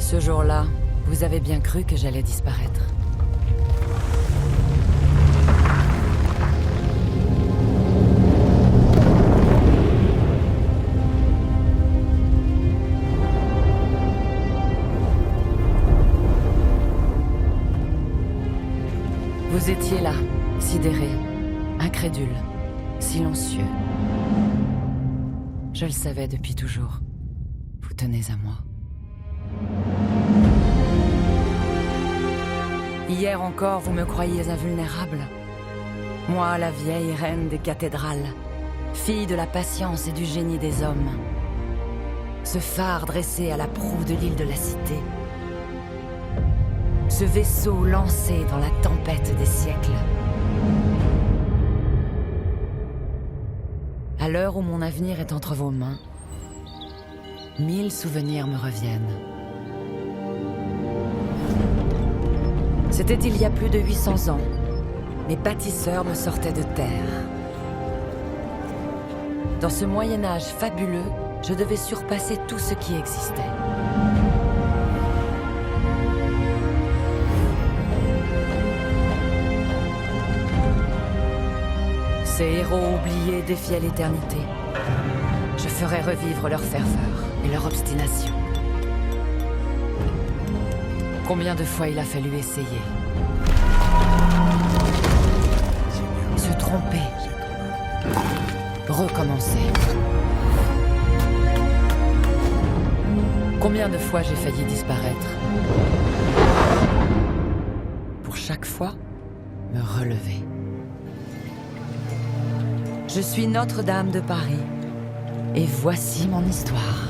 Ce jour-là, vous avez bien cru que j'allais disparaître. Vous étiez là, sidéré, incrédule, silencieux. Je le savais depuis toujours. Vous tenez à moi. Hier encore, vous me croyiez invulnérable. Moi, la vieille reine des cathédrales, fille de la patience et du génie des hommes. Ce phare dressé à la proue de l'île de la Cité. Ce vaisseau lancé dans la tempête des siècles. À l'heure où mon avenir est entre vos mains, 1000 souvenirs me reviennent. C'était il y a plus de 800 ans. Mes bâtisseurs me sortaient de terre. Dans ce Moyen-Âge fabuleux, je devais surpasser tout ce qui existait. Ces héros oubliés défiaient l'éternité. Je ferais revivre leur ferveur et leur obstination. Combien de fois il a fallu essayer. Se tromper. Recommencer. Combien de fois j'ai failli disparaître. Pour chaque fois, me relever. Je suis Notre-Dame de Paris. Et voici mon histoire.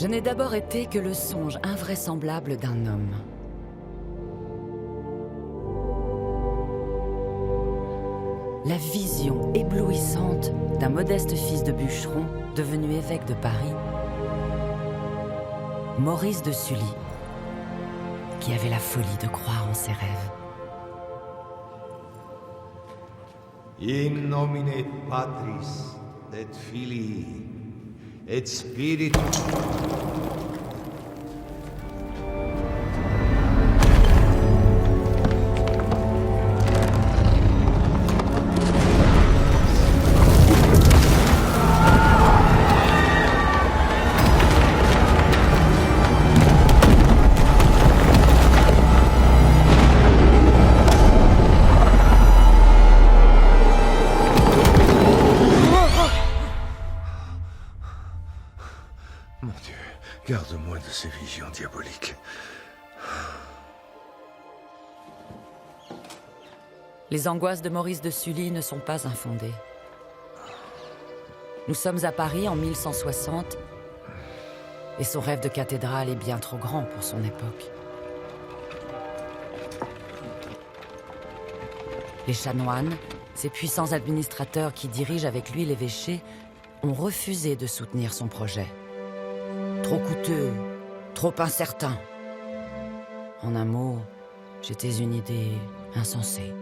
Je n'ai d'abord été que le songe invraisemblable d'un homme. La vision éblouissante d'un modeste fils de bûcheron devenu évêque de Paris, Maurice de Sully, qui avait la folie de croire en ses rêves. In nomine Patris et Filii et Spiritus. Mon Dieu, garde-moi de ces visions diaboliques. Les angoisses de Maurice de Sully ne sont pas infondées. Nous sommes à Paris en 1160, et son rêve de cathédrale est bien trop grand pour son époque. Les chanoines, ces puissants administrateurs qui dirigent avec lui l'évêché, ont refusé de soutenir son projet. Trop coûteux, trop incertain. En un mot, j'étais une idée insensée.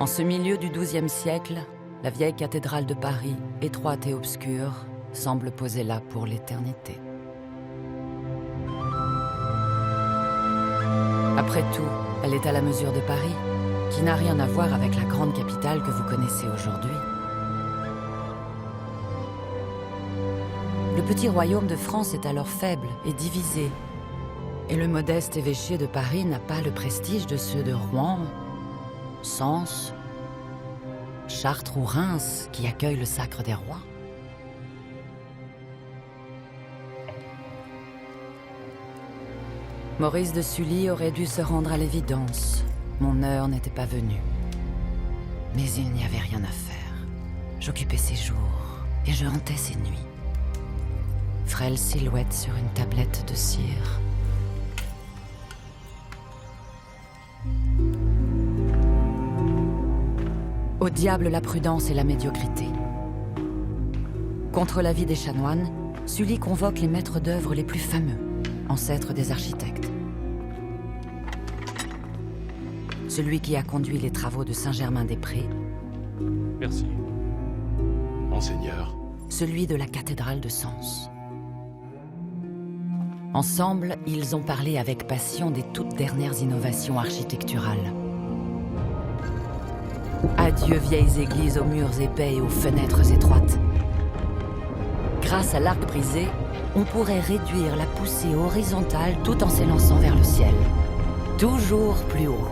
En ce milieu du XIIe siècle, la vieille cathédrale de Paris, étroite et obscure, semble posée là pour l'éternité. Après tout, elle est à la mesure de Paris, qui n'a rien à voir avec la grande capitale que vous connaissez aujourd'hui. Le petit royaume de France est alors faible et divisé. Et le modeste évêché de Paris n'a pas le prestige de ceux de Rouen, Sens, Chartres ou Reims qui accueillent le sacre des rois. Maurice de Sully aurait dû se rendre à l'évidence. Mon heure n'était pas venue. Mais il n'y avait rien à faire. J'occupais ses jours et je hantais ses nuits. Frêle silhouette sur une tablette de cire. Au diable la prudence et la médiocrité. Contre l'avis des chanoines, Sully convoque les maîtres d'œuvre les plus fameux, ancêtres des architectes. Celui qui a conduit les travaux de Saint-Germain-des-Prés. Merci. Monseigneur. Celui de la cathédrale de Sens. Ensemble, ils ont parlé avec passion des toutes dernières innovations architecturales. Adieu vieilles églises aux murs épais et aux fenêtres étroites. Grâce à l'arc brisé, on pourrait réduire la poussée horizontale tout en s'élançant vers le ciel. Toujours plus haut.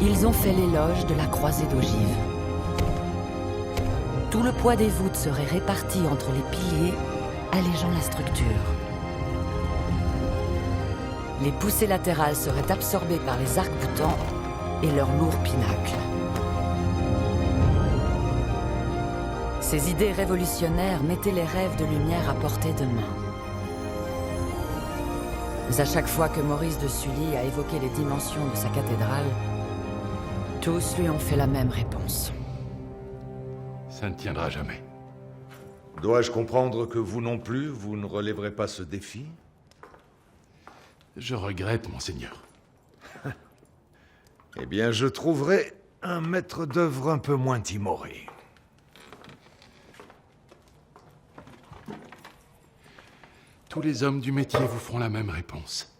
Ils ont fait l'éloge de la croisée d'ogives. Tout le poids des voûtes serait réparti entre les piliers, allégeant la structure. Les poussées latérales seraient absorbées par les arcs-boutants et leurs lourds pinacles. Ces idées révolutionnaires mettaient les rêves de lumière à portée de main. Mais à chaque fois que Maurice de Sully a évoqué les dimensions de sa cathédrale, tous lui ont fait la même réponse. Ça ne tiendra jamais. Dois-je comprendre que vous non plus, vous ne relèverez pas ce défi? Je regrette, monseigneur. Eh bien, je trouverai un maître d'œuvre un peu moins timoré. Tous les hommes du métier vous feront la même réponse.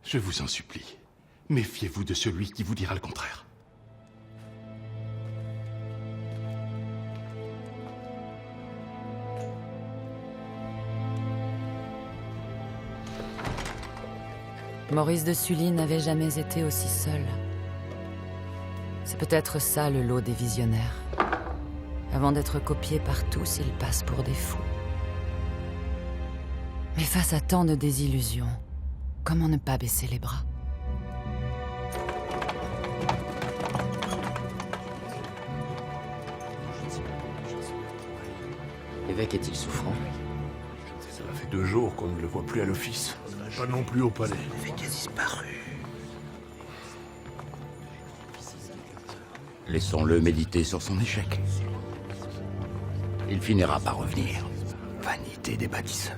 Je vous en supplie, méfiez-vous de celui qui vous dira le contraire. Maurice de Sully n'avait jamais été aussi seul. C'est peut-être ça le lot des visionnaires. Avant d'être copiés par tous, ils passent pour des fous. Mais face à tant de désillusions, comment ne pas baisser les bras? L'évêque est-il souffrant? Ça fait 2 jours qu'on ne le voit plus à l'office. Pas non plus au palais. L'évêque a disparu. Laissons-le méditer sur son échec. Il finira par revenir. Vanité des bâtisseurs.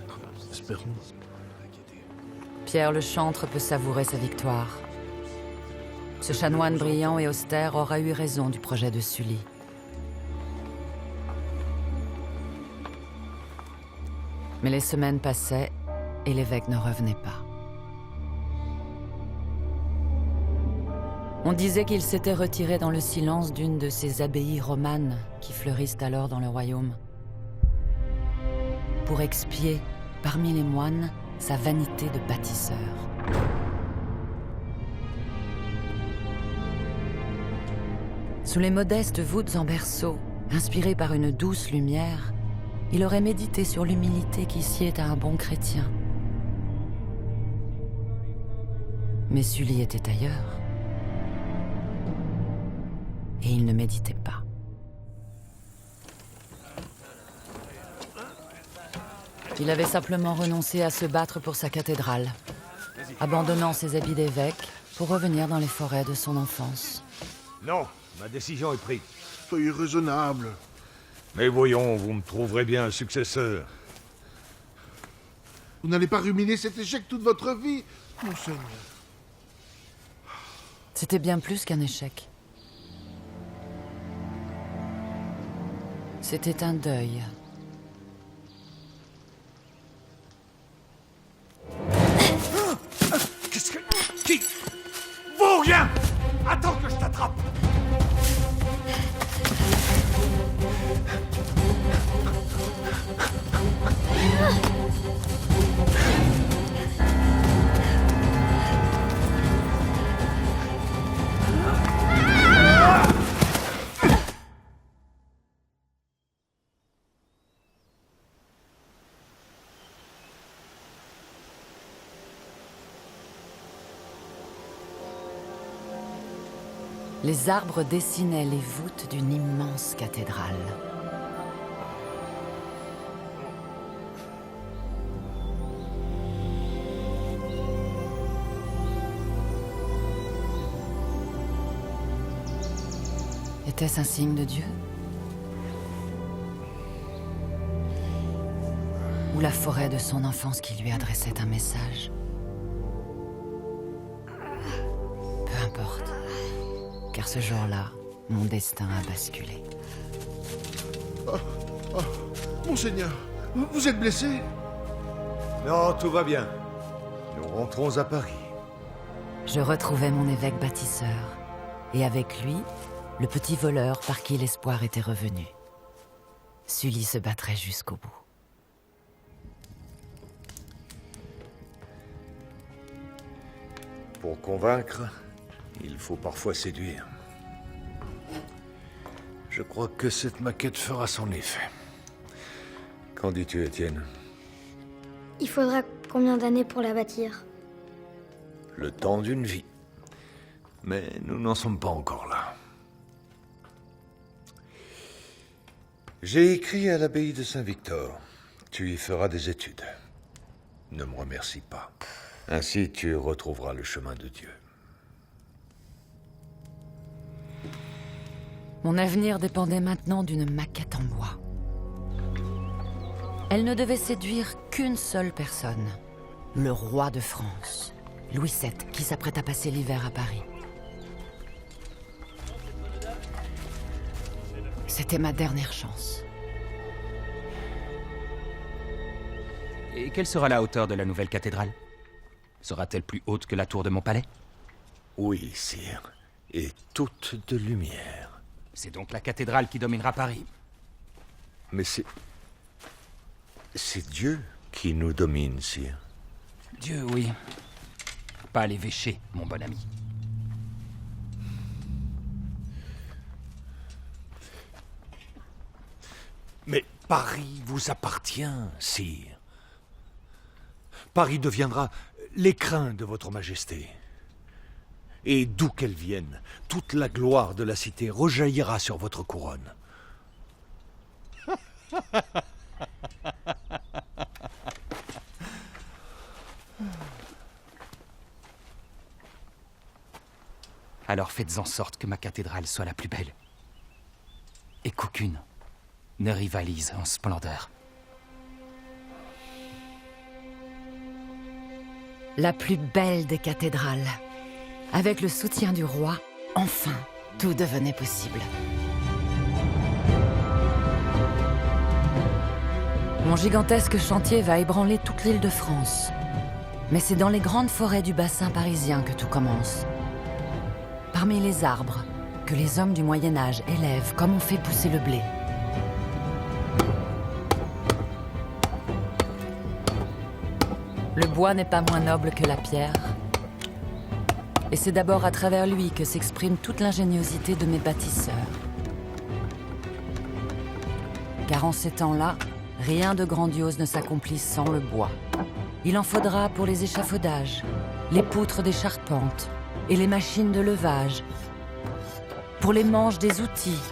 Espérons. Pierre le Chantre peut savourer sa victoire. Ce chanoine brillant et austère aura eu raison du projet de Sully. Mais les semaines passaient et l'évêque ne revenait pas. On disait qu'il s'était retiré dans le silence d'une de ces abbayes romanes qui fleurissent alors dans le royaume, pour expier, parmi les moines, sa vanité de bâtisseur. Sous les modestes voûtes en berceau, inspiré par une douce lumière, il aurait médité sur l'humilité qui sied à un bon chrétien. Mais Sully était ailleurs. Et il ne méditait pas. Il avait simplement renoncé à se battre pour sa cathédrale, abandonnant ses habits d'évêque pour revenir dans les forêts de son enfance. Non, ma décision est prise. Soyez raisonnable. Mais voyons, vous me trouverez bien un successeur. Vous n'allez pas ruminer cet échec toute votre vie, monseigneur. C'était bien plus qu'un échec. C'était un deuil. Qu'est-ce que... Qui... Vous, rien! Attends que je t'attrape! Les arbres dessinaient les voûtes d'une immense cathédrale. Était-ce un signe de Dieu? Ou la forêt de son enfance qui lui adressait un message? Peu importe, car ce jour-là, mon destin a basculé. Monseigneur, vous êtes blessé? Non, tout va bien. Nous rentrons à Paris. Je retrouvais mon évêque bâtisseur, et avec lui, le petit voleur par qui l'espoir était revenu. Sully se battrait jusqu'au bout. Pour convaincre, il faut parfois séduire. Je crois que cette maquette fera son effet. Qu'en dis-tu, Étienne? Il faudra combien d'années pour la bâtir? Le temps d'une vie. Mais nous n'en sommes pas encore là. J'ai écrit à l'abbaye de Saint-Victor. Tu y feras des études. Ne me remercie pas. Ainsi, tu retrouveras le chemin de Dieu. Mon avenir dépendait maintenant d'une maquette en bois. Elle ne devait séduire qu'une seule personne, le roi de France, Louis VII, qui s'apprête à passer l'hiver à Paris. C'était ma dernière chance. Et quelle sera la hauteur de la nouvelle cathédrale? Sera-t-elle plus haute que la tour de mon palais? Oui, sire. Et toute de lumière. C'est donc la cathédrale qui dominera Paris. Mais c'est... c'est Dieu qui nous domine, sire. Dieu, oui. Pas l'évêché, mon bon ami. Mais Paris vous appartient, sire. Paris deviendra l'écrin de votre majesté. Et d'où qu'elle vienne, toute la gloire de la cité rejaillira sur votre couronne. Alors faites en sorte que ma cathédrale soit la plus belle. Et qu'aucune ne rivalise en splendeur. La plus belle des cathédrales. Avec le soutien du roi, enfin, tout devenait possible. Mon gigantesque chantier va ébranler toute l'île de France. Mais c'est dans les grandes forêts du bassin parisien que tout commence. Parmi les arbres, que les hommes du Moyen-Âge élèvent comme on fait pousser le blé. Le bois n'est pas moins noble que la pierre. Et c'est d'abord à travers lui que s'exprime toute l'ingéniosité de mes bâtisseurs. Car en ces temps-là, rien de grandiose ne s'accomplit sans le bois. Il en faudra pour les échafaudages, les poutres des charpentes et les machines de levage, pour les manches des outils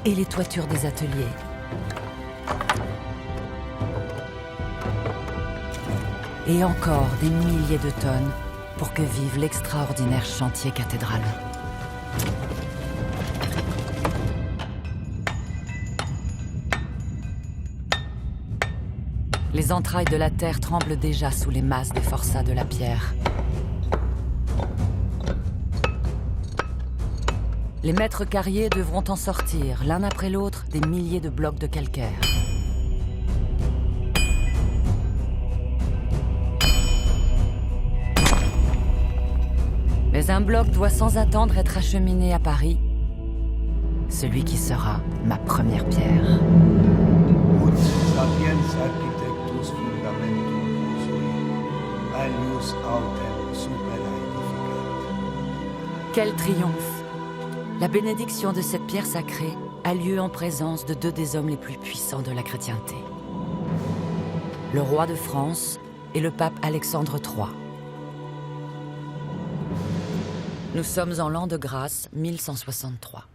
et les toitures des ateliers. Et encore des milliers de tonnes pour que vive l'extraordinaire chantier cathédral. Les entrailles de la terre tremblent déjà sous les masses des forçats de la pierre. Les maîtres carriers devront en sortir, l'un après l'autre, des milliers de blocs de calcaire. Mais un bloc doit sans attendre être acheminé à Paris, celui qui sera ma première pierre. Ut sapiens architectus fundamentum sui, alius autem super edificat. Quel triomphe! La bénédiction de cette pierre sacrée a lieu en présence de deux des hommes les plus puissants de la chrétienté. Le roi de France et le pape Alexandre III. Nous sommes en l'an de grâce 1163.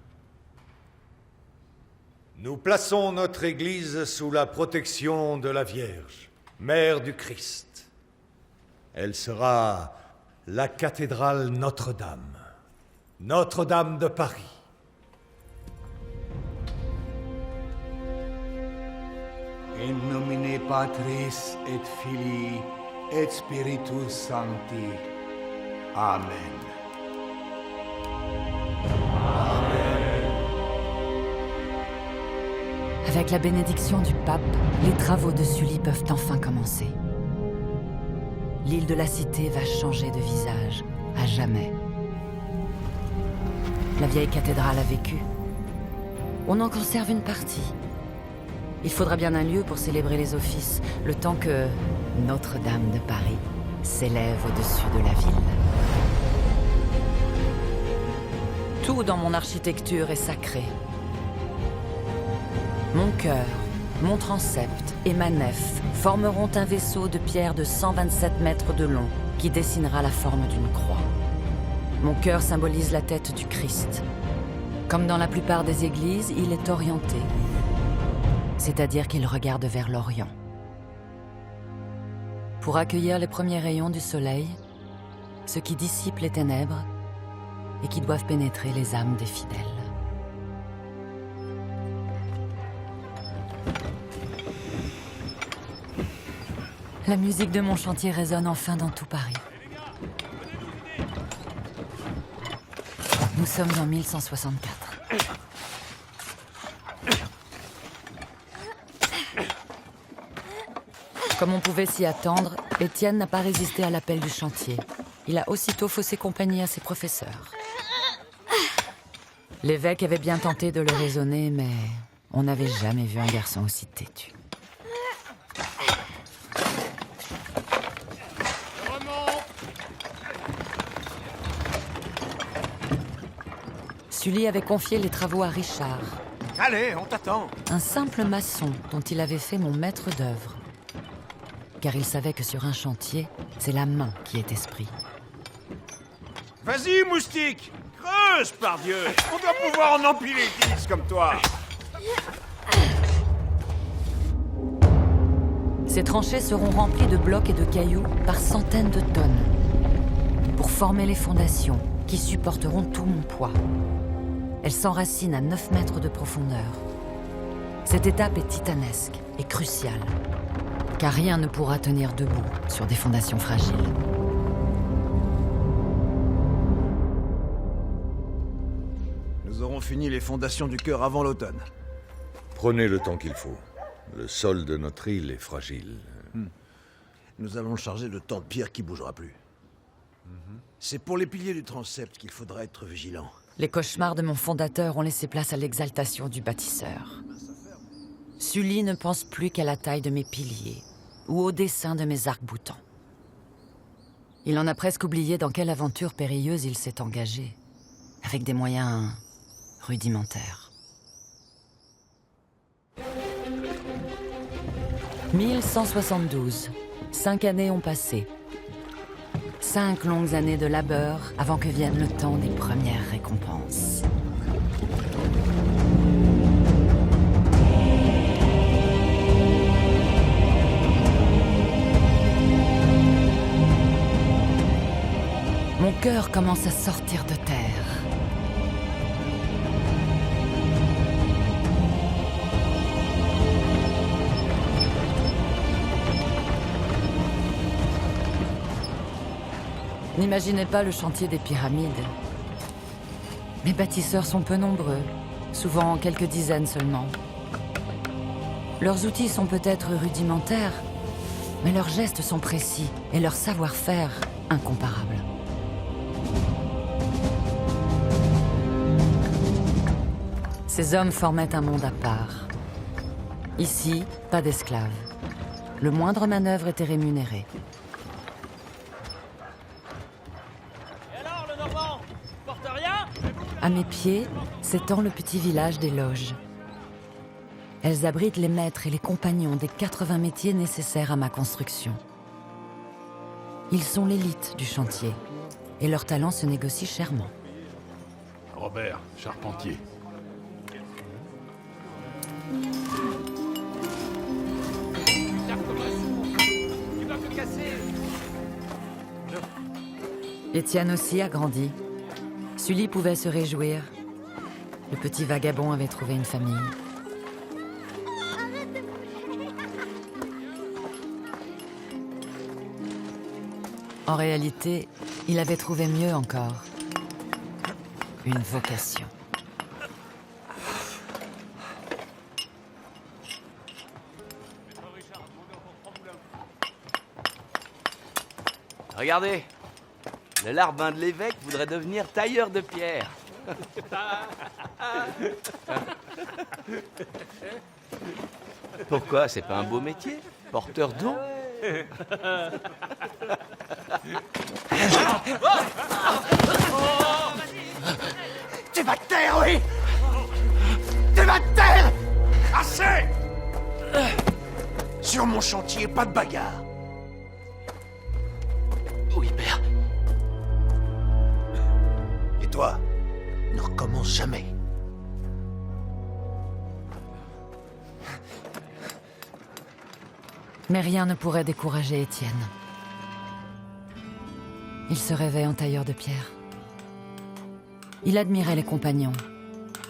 Nous plaçons notre Église sous la protection de la Vierge, Mère du Christ. Elle sera la cathédrale Notre-Dame, Notre-Dame de Paris. In nomine Patris et Filii et Spiritus Sancti. Amen. Avec la bénédiction du pape, les travaux de Sully peuvent enfin commencer. L'île de la Cité va changer de visage, à jamais. La vieille cathédrale a vécu. On en conserve une partie. Il faudra bien un lieu pour célébrer les offices, le temps que Notre-Dame de Paris s'élève au-dessus de la ville. Tout dans mon architecture est sacré. Mon chœur, mon transept et ma nef formeront un vaisseau de pierre de 127 mètres de long qui dessinera la forme d'une croix. Mon chœur symbolise la tête du Christ. Comme dans la plupart des églises, il est orienté, c'est-à-dire qu'il regarde vers l'Orient. Pour accueillir les premiers rayons du soleil, ceux qui dissipent les ténèbres et qui doivent pénétrer les âmes des fidèles. La musique de mon chantier résonne enfin dans tout Paris. Nous sommes en 1164. Comme on pouvait s'y attendre, Étienne n'a pas résisté à l'appel du chantier. Il a aussitôt faussé compagnie à ses professeurs. L'évêque avait bien tenté de le raisonner, mais on n'avait jamais vu un garçon aussi têtu. Sully avait confié les travaux à Richard. Allez, on t'attend. Un simple maçon dont il avait fait mon maître d'œuvre. Car il savait que sur un chantier, c'est la main qui est esprit. Vas-y, moustique. Creuse, pardieu. On doit pouvoir en empiler 10 comme toi. Ces tranchées seront remplies de blocs et de cailloux par centaines de tonnes pour former les fondations qui supporteront tout mon poids. Elles s'enracinent à 9 mètres de profondeur. Cette étape est titanesque et cruciale, car rien ne pourra tenir debout sur des fondations fragiles. Nous aurons fini les fondations du chœur avant l'automne. Prenez le temps qu'il faut. Le sol de notre île est fragile. Nous allons charger le tas de pierre qui bougera plus. C'est pour les piliers du transept qu'il faudra être vigilant. Les cauchemars de mon fondateur ont laissé place à l'exaltation du bâtisseur. Sully ne pense plus qu'à la taille de mes piliers ou au dessin de mes arcs-boutants. Il en a presque oublié dans quelle aventure périlleuse il s'est engagé, avec des moyens rudimentaires. 1172. 5 années ont passé. 5 longues années de labeur avant que vienne le temps des premières récompenses. Mon cœur commence à sortir de terre. N'imaginez pas le chantier des pyramides. Les bâtisseurs sont peu nombreux, souvent quelques dizaines seulement. Leurs outils sont peut-être rudimentaires, mais leurs gestes sont précis et leur savoir-faire incomparable. Ces hommes formaient un monde à part. Ici, pas d'esclaves. Le moindre manœuvre était rémunéré. À mes pieds s'étend le petit village des loges. Elles abritent les maîtres et les compagnons des 80 métiers nécessaires à ma construction. Ils sont l'élite du chantier et leur talent se négocie chèrement. Robert, charpentier. Étienne aussi a grandi. Sully pouvait se réjouir. Le petit vagabond avait trouvé une famille. En réalité, il avait trouvé mieux encore. Une vocation. Regardez, le larbin de l'évêque voudrait devenir tailleur de pierre. Pourquoi? C'est pas un beau métier? Porteur d'eau? Tu vas te taire, oui! Tu vas te taire! Assez! Sur mon chantier, pas de bagarre. Oui, père. Et toi, ne recommence jamais. Mais rien ne pourrait décourager Étienne. Il se rêvait en tailleur de pierre. Il admirait les compagnons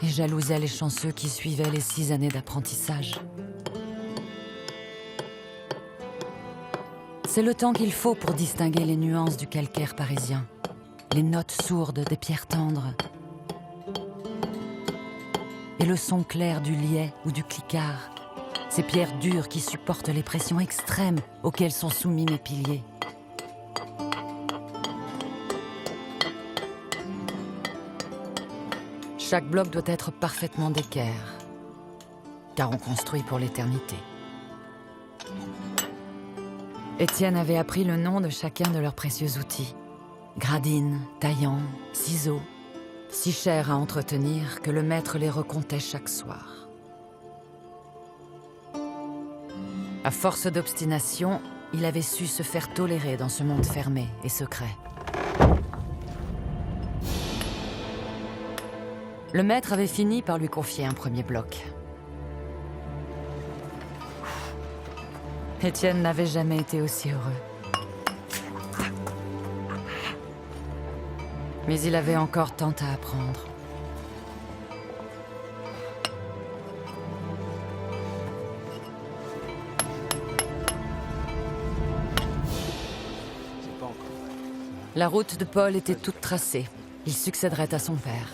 et jalousait les chanceux qui suivaient les 6 années d'apprentissage. C'est le temps qu'il faut pour distinguer les nuances du calcaire parisien, les notes sourdes des pierres tendres et le son clair du liais ou du cliquard, ces pierres dures qui supportent les pressions extrêmes auxquelles sont soumis mes piliers. Chaque bloc doit être parfaitement d'équerre, car on construit pour l'éternité. Étienne avait appris le nom de chacun de leurs précieux outils. Gradines, taillants, ciseaux, si chers à entretenir que le maître les recomptait chaque soir. À force d'obstination, il avait su se faire tolérer dans ce monde fermé et secret. Le maître avait fini par lui confier un premier bloc. Étienne n'avait jamais été aussi heureux. Mais il avait encore tant à apprendre. La route de Paul était toute tracée. Il succéderait à son père.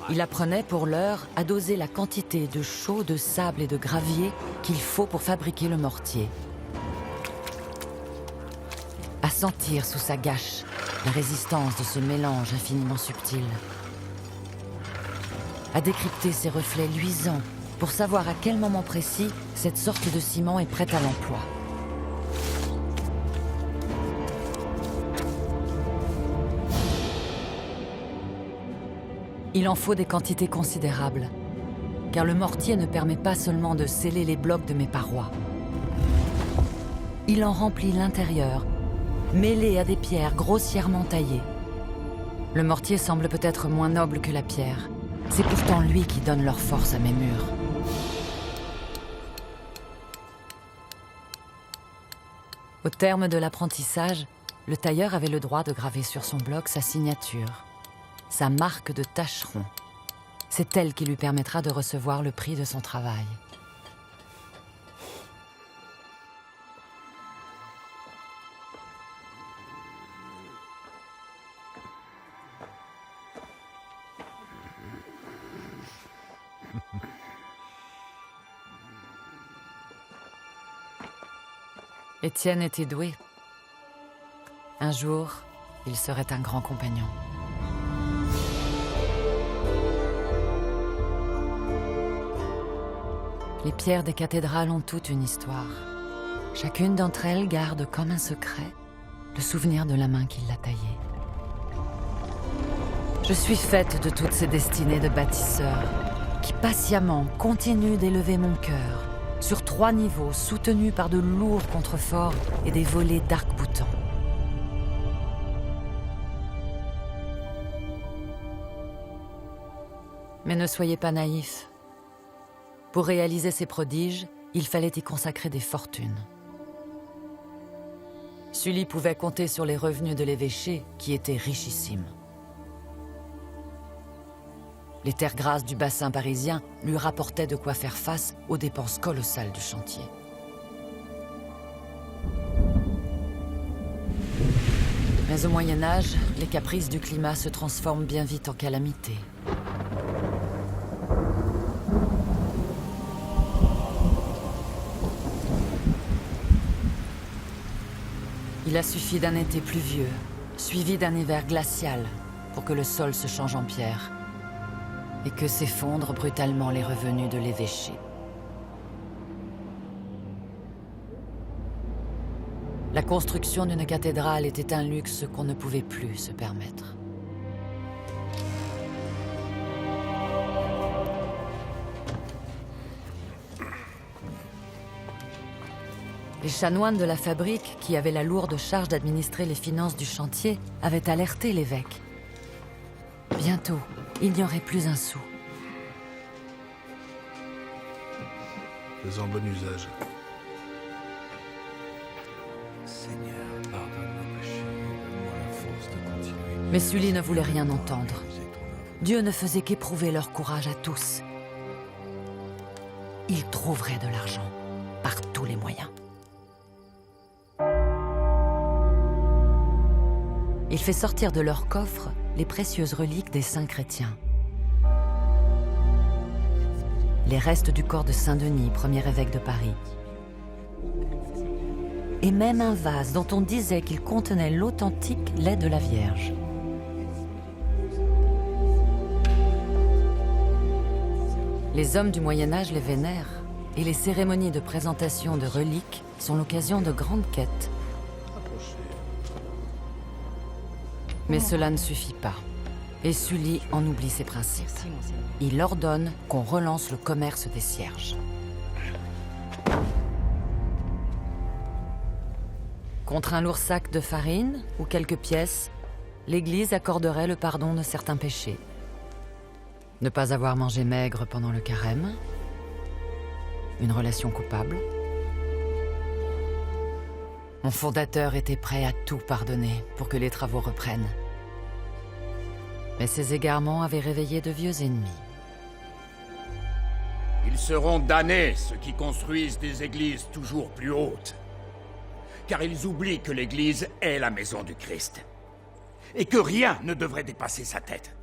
Il apprenait pour l'heure à doser la quantité de chaux, de sable et de gravier qu'il faut pour fabriquer le mortier. À sentir sous sa gâche la résistance de ce mélange infiniment subtil. À décrypter ses reflets luisants pour savoir à quel moment précis cette sorte de ciment est prête à l'emploi. Il en faut des quantités considérables, car le mortier ne permet pas seulement de sceller les blocs de mes parois. Il en remplit l'intérieur, mêlé à des pierres grossièrement taillées. Le mortier semble peut-être moins noble que la pierre. C'est pourtant lui qui donne leur force à mes murs. Au terme de l'apprentissage, le tailleur avait le droit de graver sur son bloc sa signature. Sa marque de tâcheron. C'est elle qui lui permettra de recevoir le prix de son travail. Étienne était doué. Un jour, il serait un grand compagnon. Les pierres des cathédrales ont toute une histoire. Chacune d'entre elles garde comme un secret le souvenir de la main qui l'a taillée. Je suis faite de toutes ces destinées de bâtisseurs qui patiemment continuent d'élever mon cœur sur 3 niveaux soutenus par de lourds contreforts et des volets d'arc-boutants. Mais ne soyez pas naïfs. Pour réaliser ces prodiges, il fallait y consacrer des fortunes. Sully pouvait compter sur les revenus de l'évêché, qui étaient richissimes. Les terres grasses du bassin parisien lui rapportaient de quoi faire face aux dépenses colossales du chantier. Mais au Moyen-Âge, les caprices du climat se transforment bien vite en calamité. Il a suffi d'un été pluvieux, suivi d'un hiver glacial, pour que le sol se change en pierre et que s'effondrent brutalement les revenus de l'évêché. La construction d'une cathédrale était un luxe qu'on ne pouvait plus se permettre. Les chanoines de la fabrique, qui avaient la lourde charge d'administrer les finances du chantier, avaient alerté l'évêque. Bientôt, il n'y aurait plus un sou. Fais-en bon usage. Seigneur, pardonne nos péchés, donne-moi la force de continuer. Mais Sully ne voulait rien entendre. Dieu ne faisait qu'éprouver leur courage à tous. Ils trouveraient de l'argent, par tous les moyens. Il fait sortir de leur coffre les précieuses reliques des saints chrétiens. Les restes du corps de Saint-Denis, premier évêque de Paris. Et même un vase dont on disait qu'il contenait l'authentique lait de la Vierge. Les hommes du Moyen-Âge les vénèrent, et les cérémonies de présentation de reliques sont l'occasion de grandes quêtes. Mais cela ne suffit pas. Et Sully en oublie ses principes. Il ordonne qu'on relance le commerce des cierges. Contre un lourd sac de farine ou quelques pièces, l'Église accorderait le pardon de certains péchés. Ne pas avoir mangé maigre pendant le carême, une relation coupable. Mon fondateur était prêt à tout pardonner pour que les travaux reprennent. Mais ces égarements avaient réveillé de vieux ennemis. Ils seront damnés, ceux qui construisent des églises toujours plus hautes. Car ils oublient que l'église est la maison du Christ. Et que rien ne devrait dépasser sa tête.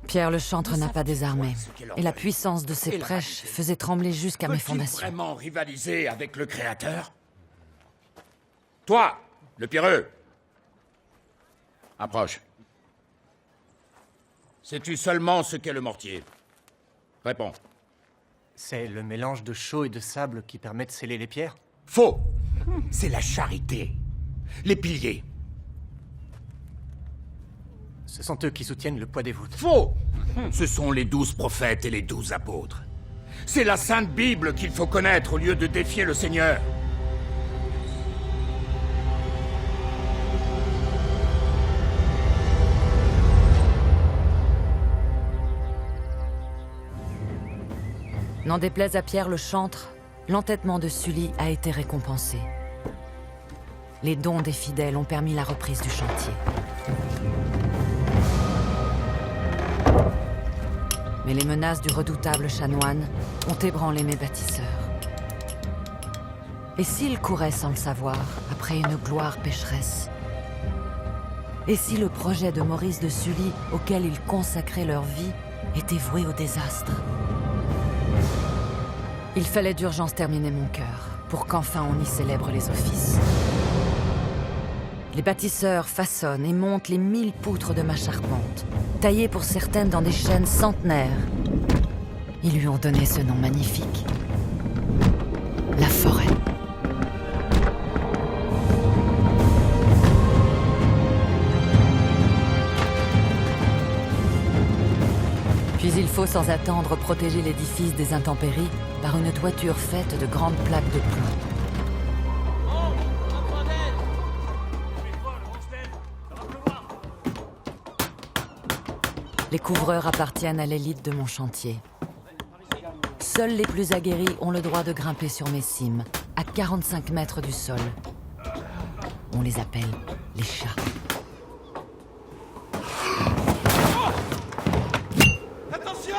Pierre le chantre n'a pas désarmé. Et la puissance de ses prêches faisait trembler jusqu'à mes fondations. Peux-tu vraiment rivaliser avec le Créateur? Toi, le pierreux. Approche. Sais-tu seulement ce qu'est le mortier? Réponds. C'est le mélange de chaux et de sable qui permet de sceller les pierres? Faux. C'est la charité. Les piliers. Ce sont eux qui soutiennent le poids des voûtes. Faux. Ce sont les 12 prophètes et les 12 apôtres. C'est la Sainte Bible qu'il faut connaître au lieu de défier le Seigneur. N'en déplaise à Pierre le chantre, l'entêtement de Sully a été récompensé. Les dons des fidèles ont permis la reprise du chantier. Mais les menaces du redoutable chanoine ont ébranlé mes bâtisseurs. Et s'ils couraient sans le savoir, après une gloire pécheresse? Et si le projet de Maurice de Sully, auquel ils consacraient leur vie, était voué au désastre? Il fallait d'urgence terminer mon cœur, pour qu'enfin on y célèbre les offices. Les bâtisseurs façonnent et montent les 1000 poutres de ma charpente, taillées pour certaines dans des chênes centenaires. Ils lui ont donné ce nom magnifique. La forêt. Puis il faut sans attendre protéger l'édifice des intempéries par une toiture faite de grandes plaques de plomb. Les couvreurs appartiennent à l'élite de mon chantier. Seuls les plus aguerris ont le droit de grimper sur mes cimes, à 45 mètres du sol. On les appelle les chats. Attention!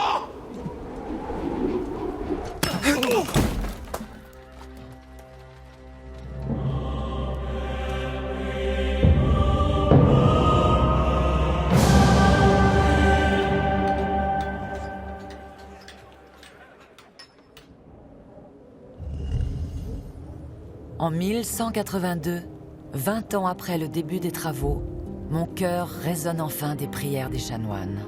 En 1182, 20 ans après le début des travaux, mon cœur résonne enfin des prières des chanoines.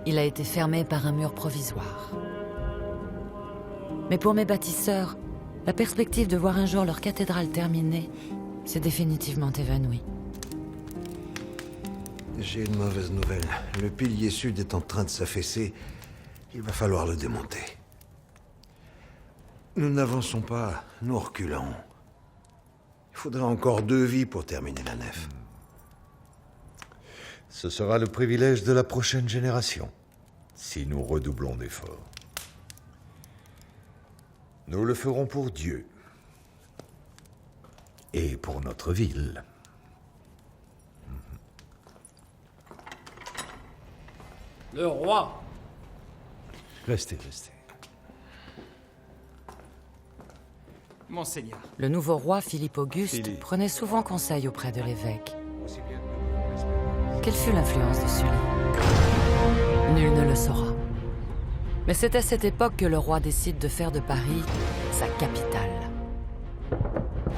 Il a été fermé par un mur provisoire. Mais pour mes bâtisseurs, la perspective de voir un jour leur cathédrale terminée s'est définitivement évanouie. J'ai une mauvaise nouvelle. Le pilier sud est en train de s'affaisser. Il va falloir le démonter. Nous n'avançons pas, nous reculons. Il faudra encore 2 vies pour terminer la nef. Ce sera le privilège de la prochaine génération, si nous redoublons d'efforts. Nous le ferons pour Dieu. Et pour notre ville. Le roi. Restez. Monseigneur. Le nouveau roi Philippe Auguste prenait souvent conseil auprès de l'évêque. Quelle fut l'influence de Sully? Nul ne le saura. Mais c'est à cette époque que le roi décide de faire de Paris sa capitale.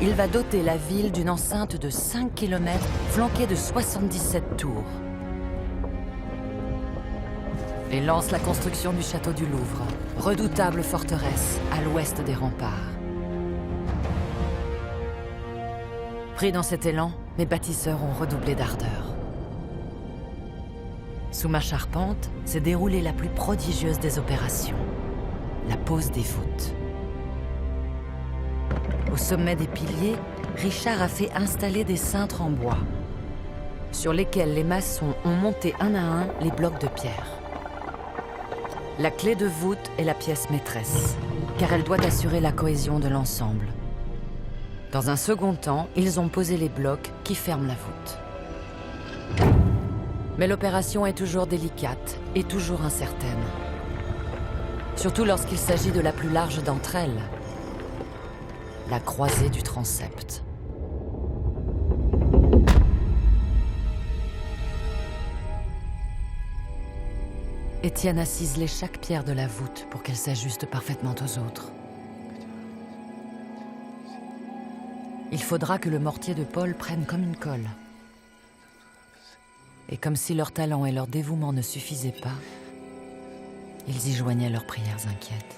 Il va doter la ville d'une enceinte de 5 km flanquée de 77 tours. Et lance la construction du château du Louvre, redoutable forteresse à l'ouest des remparts. Pris dans cet élan, mes bâtisseurs ont redoublé d'ardeur. Sous ma charpente s'est déroulée la plus prodigieuse des opérations, la pose des voûtes. Au sommet des piliers, Richard a fait installer des cintres en bois, sur lesquels les maçons ont monté un à un les blocs de pierre. La clé de voûte est la pièce maîtresse, car elle doit assurer la cohésion de l'ensemble. Dans un second temps, ils ont posé les blocs qui ferment la voûte. Mais l'opération est toujours délicate et toujours incertaine. Surtout lorsqu'il s'agit de la plus large d'entre elles, la croisée du transept. Étienne a ciselé chaque pierre de la voûte pour qu'elle s'ajuste parfaitement aux autres. Il faudra que le mortier de Paul prenne comme une colle. Et comme si leur talent et leur dévouement ne suffisaient pas, ils y joignaient leurs prières inquiètes.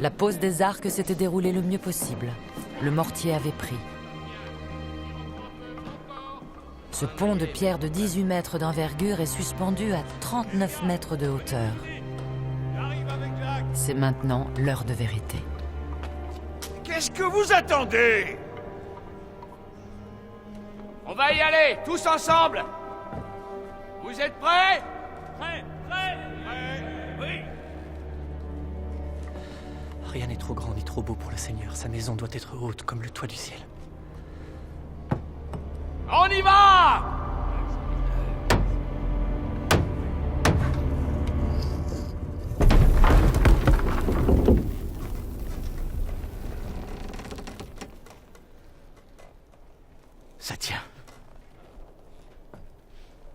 La pose des arcs s'était déroulée le mieux possible. Le mortier avait pris. Ce pont de pierre de 18 mètres d'envergure est suspendu à 39 mètres de hauteur. C'est maintenant l'heure de vérité. Qu'est-ce que vous attendez? On va y aller, tous ensemble. Vous êtes prêts? Prêts. Oui. Rien n'est trop grand ni trop beau pour le Seigneur. Sa maison doit être haute comme le toit du ciel. On y va! Ça tient.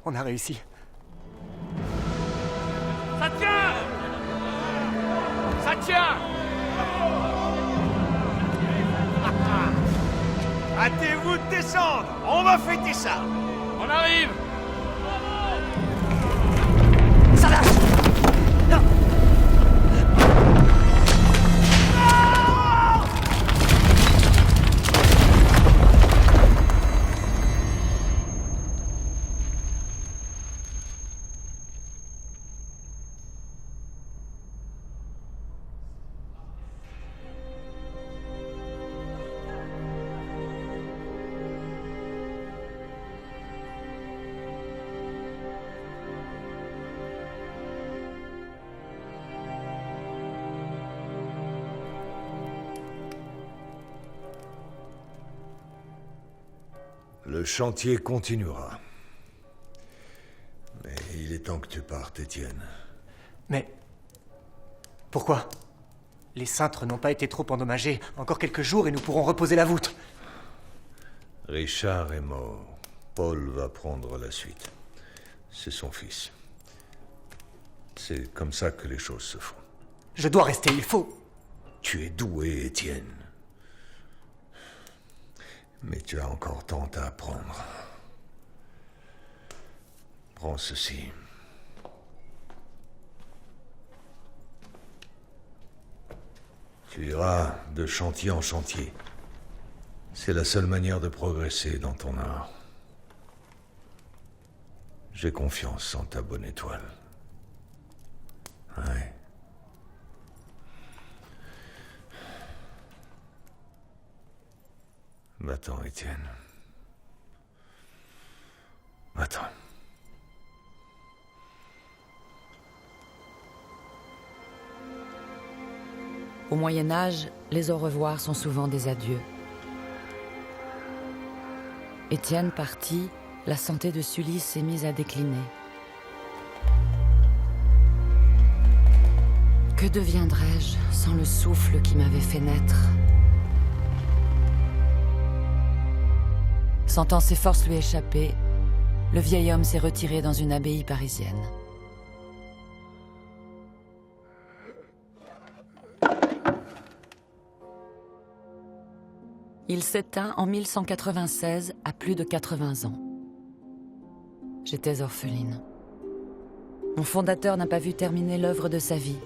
On a réussi. Ça tient! Ça tient! Hâtez-vous de descendre! On va fêter ça! On arrive! Ça lâche! Non! Le chantier continuera. Mais il est temps que tu partes, Étienne. Mais... pourquoi? Les cintres n'ont pas été trop endommagés. Encore quelques jours et nous pourrons reposer la voûte. Richard est mort. Paul va prendre la suite. C'est son fils. C'est comme ça que les choses se font. Je dois rester, il faut... Tu es doué, Étienne. Mais tu as encore tant à apprendre. Prends ceci. Tu iras de chantier en chantier. C'est la seule manière de progresser dans ton art. J'ai confiance en ta bonne étoile. Ouais. Va-t'en, Étienne. Va-t'en. Au Moyen-Âge, les au revoir sont souvent des adieux. Étienne parti, la santé de Sully s'est mise à décliner. Que deviendrais-je sans le souffle qui m'avait fait naître? Sentant ses forces lui échapper, le vieil homme s'est retiré dans une abbaye parisienne. Il s'éteint en 1196 à plus de 80 ans. J'étais orpheline. Mon fondateur n'a pas vu terminer l'œuvre de sa vie,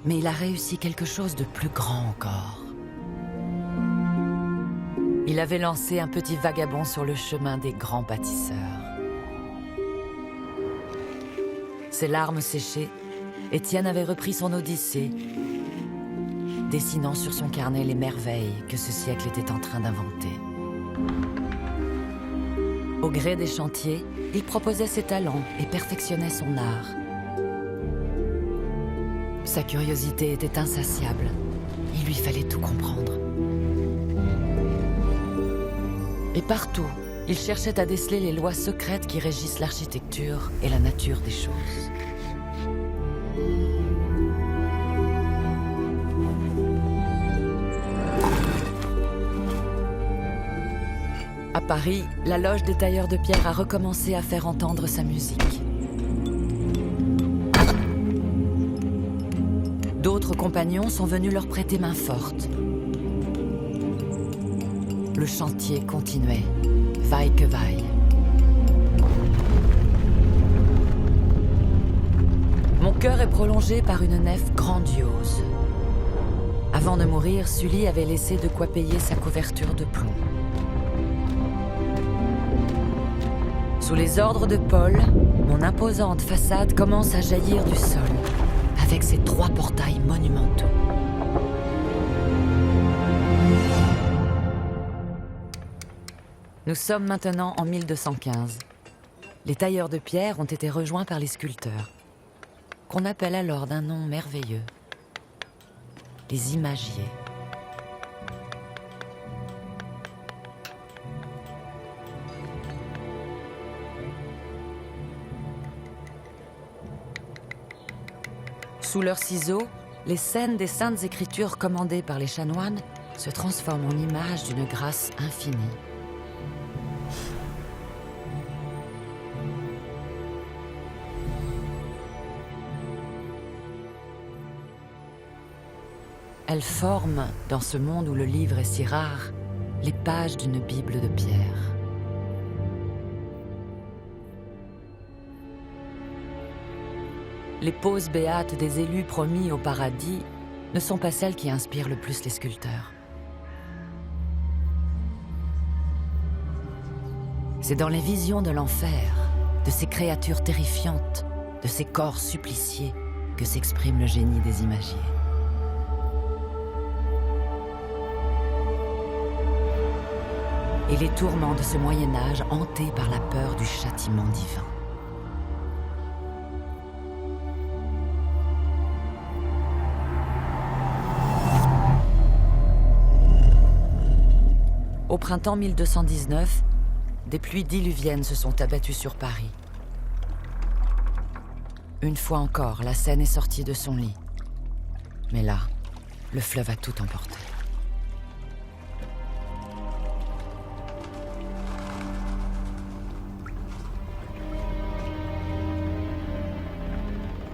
mais il a réussi quelque chose de plus grand encore. Il avait lancé un petit vagabond sur le chemin des grands bâtisseurs. Ses larmes séchées, Étienne avait repris son Odyssée, dessinant sur son carnet les merveilles que ce siècle était en train d'inventer. Au gré des chantiers, il proposait ses talents et perfectionnait son art. Sa curiosité était insatiable. Il lui fallait tout comprendre. Et partout, il cherchait à déceler les lois secrètes qui régissent l'architecture et la nature des choses. À Paris, la loge des tailleurs de pierre a recommencé à faire entendre sa musique. D'autres compagnons sont venus leur prêter main forte. Le chantier continuait, vaille que vaille. Mon cœur est prolongé par une nef grandiose. Avant de mourir, Sully avait laissé de quoi payer sa couverture de plomb. Sous les ordres de Paul, mon imposante façade commence à jaillir du sol, avec ses 3 portails monumentaux. Nous sommes maintenant en 1215. Les tailleurs de pierre ont été rejoints par les sculpteurs, qu'on appelle alors d'un nom merveilleux, les imagiers. Sous leurs ciseaux, les scènes des saintes écritures commandées par les chanoines se transforment en images d'une grâce infinie. Elles forment, dans ce monde où le livre est si rare, les pages d'une Bible de pierre. Les poses béates des élus promis au paradis ne sont pas celles qui inspirent le plus les sculpteurs. C'est dans les visions de l'enfer, de ces créatures terrifiantes, de ces corps suppliciés, que s'exprime le génie des imagiers. Et les tourments de ce Moyen-Âge hantés par la peur du châtiment divin. Au printemps 1219, des pluies diluviennes se sont abattues sur Paris. Une fois encore, la Seine est sortie de son lit. Mais là, le fleuve a tout emporté.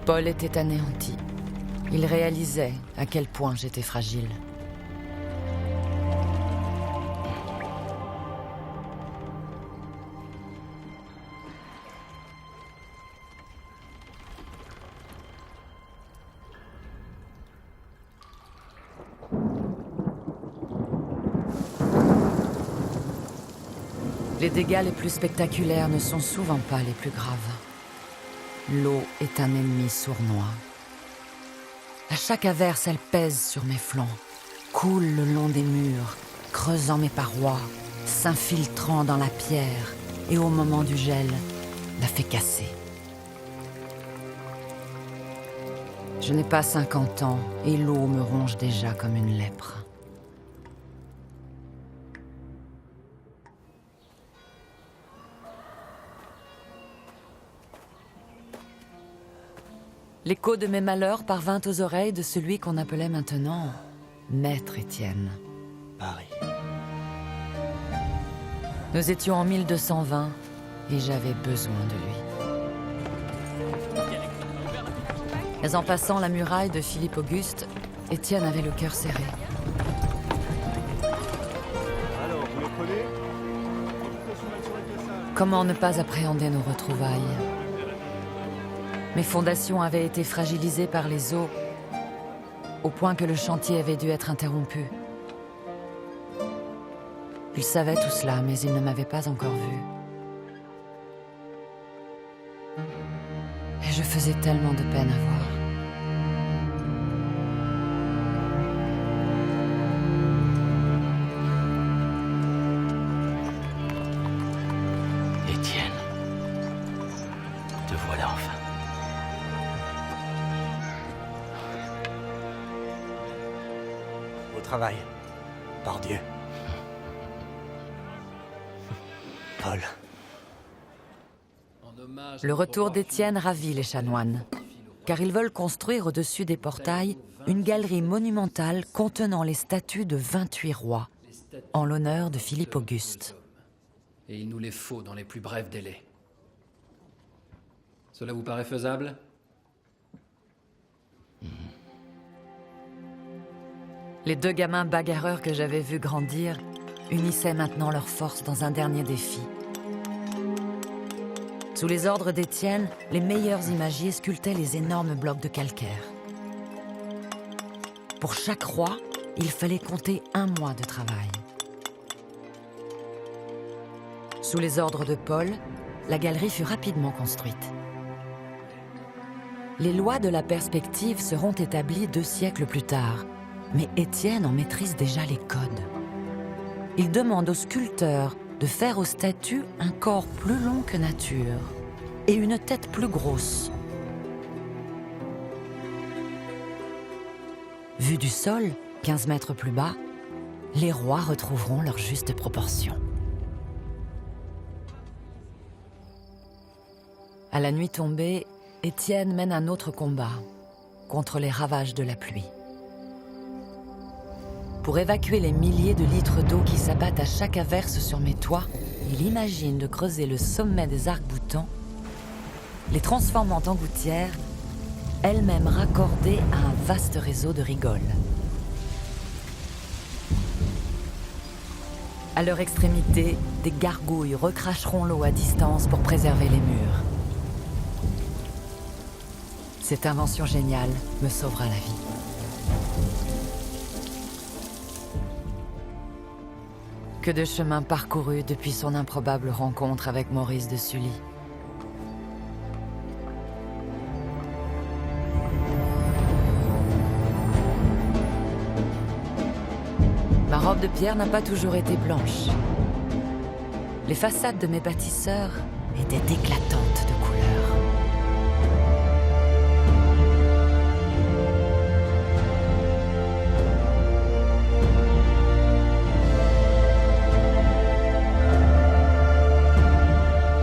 Paul était anéanti. Il réalisait à quel point j'étais fragile. Les dégâts les plus spectaculaires ne sont souvent pas les plus graves. L'eau est un ennemi sournois. À chaque averse, elle pèse sur mes flancs, coule le long des murs, creusant mes parois, s'infiltrant dans la pierre et au moment du gel, la fait casser. Je n'ai pas 50 ans et l'eau me ronge déjà comme une lèpre. L'écho de mes malheurs parvint aux oreilles de celui qu'on appelait maintenant Maître Étienne. Paris. Nous étions en 1220 et j'avais besoin de lui. Mais en passant la muraille de Philippe Auguste, Étienne avait le cœur serré. Alors, vous le prenez ? Comment ne pas appréhender nos retrouvailles ? Mes fondations avaient été fragilisées par les eaux, au point que le chantier avait dû être interrompu. Il savait tout cela, mais il ne m'avait pas encore vu. Et je faisais tellement de peine à voir. Étienne, te voilà enfin. Au travail. Par Dieu. Paul. Le retour d'Étienne ravit les chanoines, car ils veulent construire au-dessus des portails une galerie monumentale contenant les statues de 28 rois, en l'honneur de Philippe Auguste. Et il nous les faut dans les plus brefs délais. Cela vous paraît faisable ? Les deux gamins bagarreurs que j'avais vus grandir unissaient maintenant leurs forces dans un dernier défi. Sous les ordres d'Étienne, les meilleurs imagiers sculptaient les énormes blocs de calcaire. Pour chaque roi, il fallait compter 1 mois de travail. Sous les ordres de Paul, la galerie fut rapidement construite. Les lois de la perspective seront établies 2 siècles plus tard, mais Étienne en maîtrise déjà les codes. Il demande aux sculpteurs de faire aux statues un corps plus long que nature et une tête plus grosse. Vu du sol, 15 mètres plus bas, les rois retrouveront leur juste proportion. À la nuit tombée, Étienne mène un autre combat contre les ravages de la pluie. Pour évacuer les milliers de litres d'eau qui s'abattent à chaque averse sur mes toits, il imagine de creuser le sommet des arcs-boutants, les transformant en gouttières, elles-mêmes raccordées à un vaste réseau de rigoles. À leur extrémité, des gargouilles recracheront l'eau à distance pour préserver les murs. Cette invention géniale me sauvera la vie. Que de chemin parcouru depuis son improbable rencontre avec Maurice de Sully. Ma robe de pierre n'a pas toujours été blanche. Les façades de mes bâtisseurs étaient éclatantes de couleurs.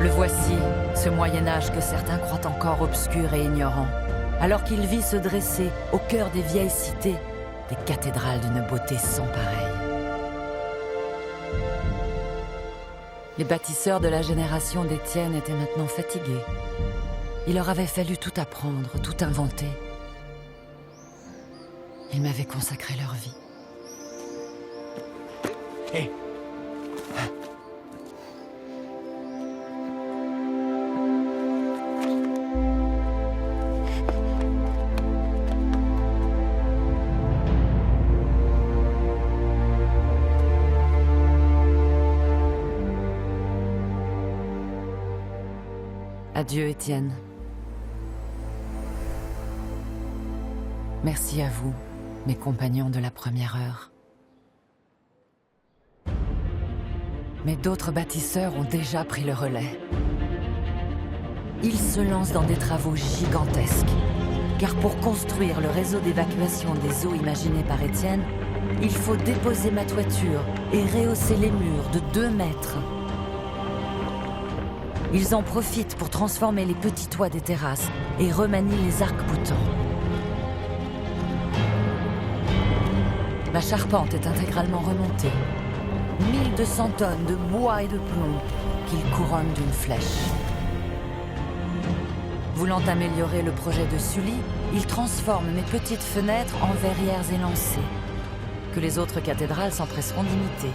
Le voici, ce Moyen-Âge que certains croient encore obscur et ignorant, alors qu'il vit se dresser, au cœur des vieilles cités, des cathédrales d'une beauté sans pareille. Les bâtisseurs de la génération d'Étienne étaient maintenant fatigués. Il leur avait fallu tout apprendre, tout inventer. Ils m'avaient consacré leur vie. Hé! Adieu, Étienne. Merci à vous, mes compagnons de la première heure. Mais d'autres bâtisseurs ont déjà pris le relais. Ils se lancent dans des travaux gigantesques, car pour construire le réseau d'évacuation des eaux imaginé par Étienne, il faut déposer ma toiture et rehausser les murs de 2 mètres. Ils en profitent pour transformer les petits toits des terrasses et remanient les arcs-boutants. Ma charpente est intégralement remontée. 1200 tonnes de bois et de plomb qu'ils couronnent d'une flèche. Voulant améliorer le projet de Sully, ils transforment mes petites fenêtres en verrières élancées, que les autres cathédrales s'empresseront d'imiter.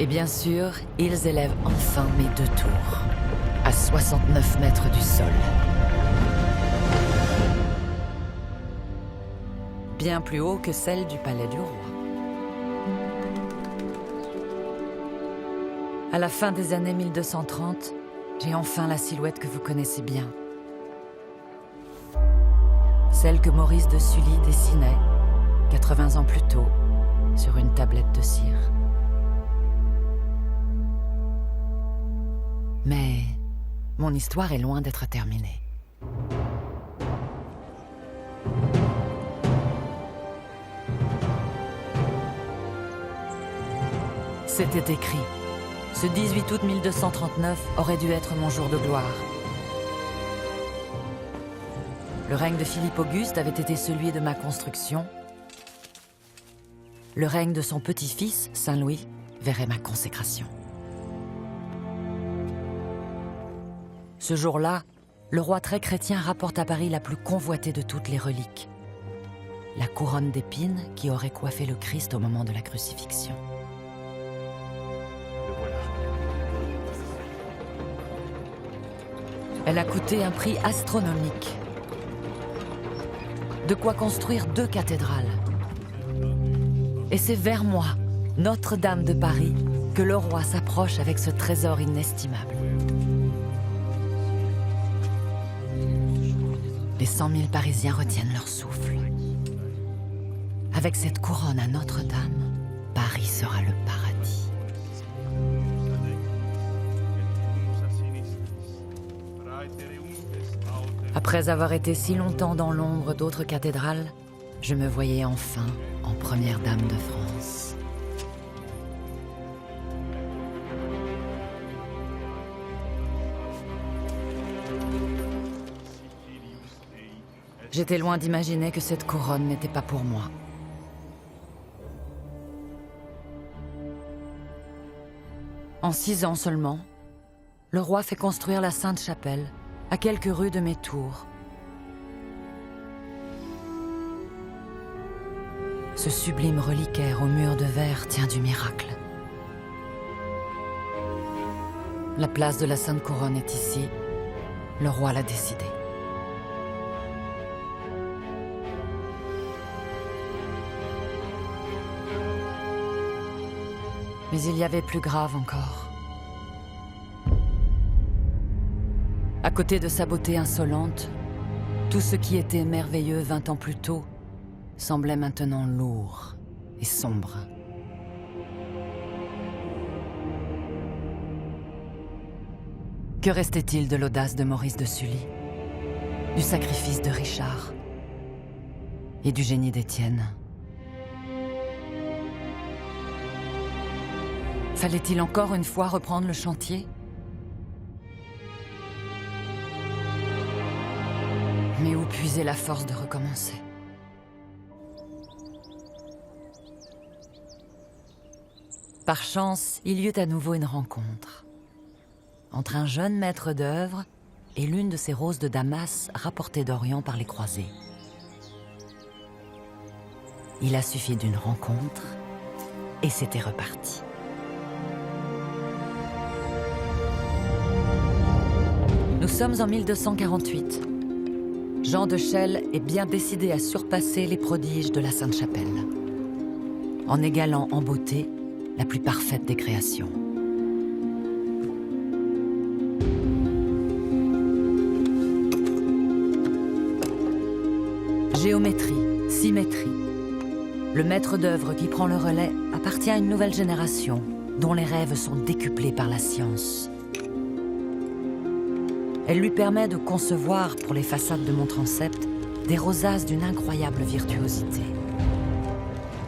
Et bien sûr, ils élèvent enfin mes 2 tours, à 69 mètres du sol. Bien plus haut que celle du palais du roi. À la fin des années 1230, j'ai enfin la silhouette que vous connaissez bien. Celle que Maurice de Sully dessinait, 80 ans plus tôt, sur une tablette de cire. Mais mon histoire est loin d'être terminée. C'était écrit. Ce 18 août 1239 aurait dû être mon jour de gloire. Le règne de Philippe Auguste avait été celui de ma construction. Le règne de son petit-fils, Saint Louis, verrait ma consécration. Ce jour-là, le roi très chrétien rapporte à Paris la plus convoitée de toutes les reliques. La couronne d'épines qui aurait coiffé le Christ au moment de la crucifixion. Elle a coûté un prix astronomique. De quoi construire 2 cathédrales. Et c'est vers moi, Notre-Dame de Paris, que le roi s'approche avec ce trésor inestimable. Les 100 000 Parisiens retiennent leur souffle. Avec cette couronne à Notre-Dame, Paris sera le paradis. Après avoir été si longtemps dans l'ombre d'autres cathédrales, je me voyais enfin en première dame de France. J'étais loin d'imaginer que cette couronne n'était pas pour moi. En 6 ans seulement, le roi fait construire la Sainte-Chapelle, à quelques rues de mes tours. Ce sublime reliquaire aux murs de verre tient du miracle. La place de la Sainte Couronne est ici. Le roi l'a décidé. Mais il y avait plus grave encore. À côté de sa beauté insolente, tout ce qui était merveilleux 20 ans plus tôt semblait maintenant lourd et sombre. Que restait-il de l'audace de Maurice de Sully, du sacrifice de Richard et du génie d'Étienne? Fallait-il encore une fois reprendre le chantier? Mais où puiser la force de recommencer? Par chance, il y eut à nouveau une rencontre entre un jeune maître d'œuvre et l'une de ces roses de Damas rapportées d'Orient par les croisés. Il a suffi d'une rencontre et c'était reparti. Nous sommes en 1248. Jean de Chelles est bien décidé à surpasser les prodiges de la Sainte-Chapelle, en égalant en beauté la plus parfaite des créations. Géométrie, symétrie. Le maître d'œuvre qui prend le relais appartient à une nouvelle génération dont les rêves sont décuplés par la science. Elle lui permet de concevoir pour les façades de mon transept des rosaces d'une incroyable virtuosité.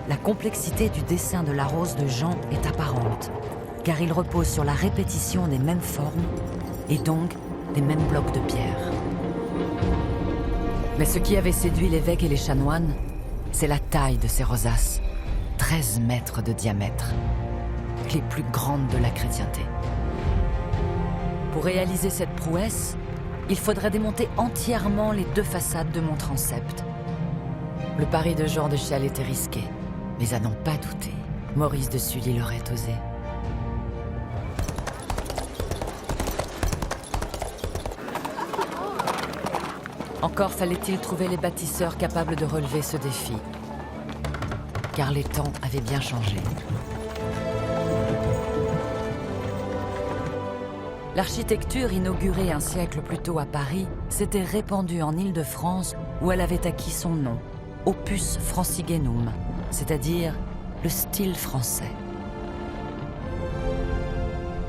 La complexité du dessin de la rose de Jean est apparente, car il repose sur la répétition des mêmes formes et donc des mêmes blocs de pierre. Mais ce qui avait séduit l'évêque et les chanoines, c'est la taille de ces rosaces, 13 mètres de diamètre, les plus grandes de la chrétienté. Pour réaliser cette prouesse, il faudrait démonter entièrement les 2 façades de mon transept. Le pari de Jean de Chelles était risqué, mais à n'en pas douter, Maurice de Sully l'aurait osé. Encore fallait-il trouver les bâtisseurs capables de relever ce défi, car les temps avaient bien changé. L'architecture inaugurée un siècle plus tôt à Paris s'était répandue en Île-de-France où elle avait acquis son nom, opus francigenum, c'est-à-dire le style français.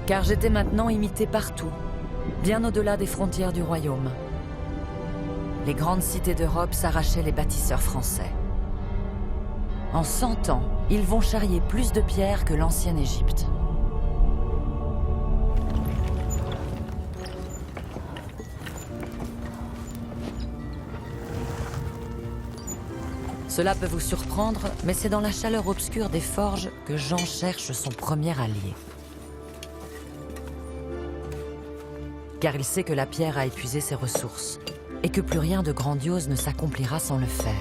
Car j'étais maintenant imité partout, bien au-delà des frontières du royaume. Les grandes cités d'Europe s'arrachaient les bâtisseurs français. En 100 ans, ils vont charrier plus de pierres que l'ancienne Égypte. Cela peut vous surprendre, mais c'est dans la chaleur obscure des forges que Jean cherche son premier allié. Car il sait que la pierre a épuisé ses ressources et que plus rien de grandiose ne s'accomplira sans le fer.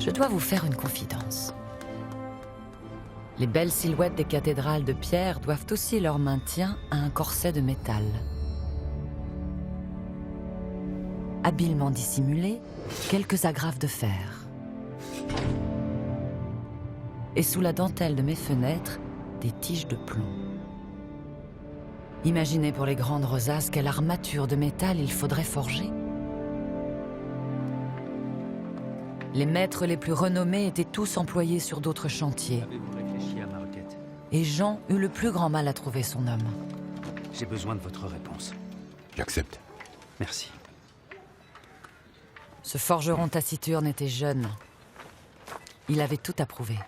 Je dois vous faire une confidence. Les belles silhouettes des cathédrales de pierre doivent aussi leur maintien à un corset de métal. Habilement dissimulés, quelques agrafes de fer. Et sous la dentelle de mes fenêtres, des tiges de plomb. Imaginez pour les grandes rosaces quelle armature de métal il faudrait forger. Les maîtres les plus renommés étaient tous employés sur d'autres chantiers. Avez-vous réfléchi à ma requête? Et Jean eut le plus grand mal à trouver son homme. J'ai besoin de votre réponse. J'accepte. Merci. Ce forgeron taciturne était jeune. Il avait tout approuvé.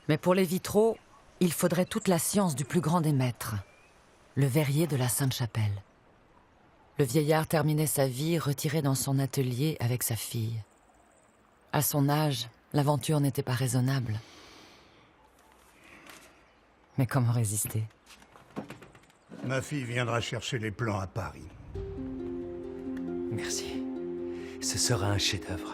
Mais pour les vitraux, il faudrait toute la science du plus grand des maîtres, le verrier de la Sainte-Chapelle. Le vieillard terminait sa vie retiré dans son atelier avec sa fille. À son âge, l'aventure n'était pas raisonnable. Mais comment résister? Ma fille viendra chercher les plans à Paris. Merci. Ce sera un chef-d'œuvre.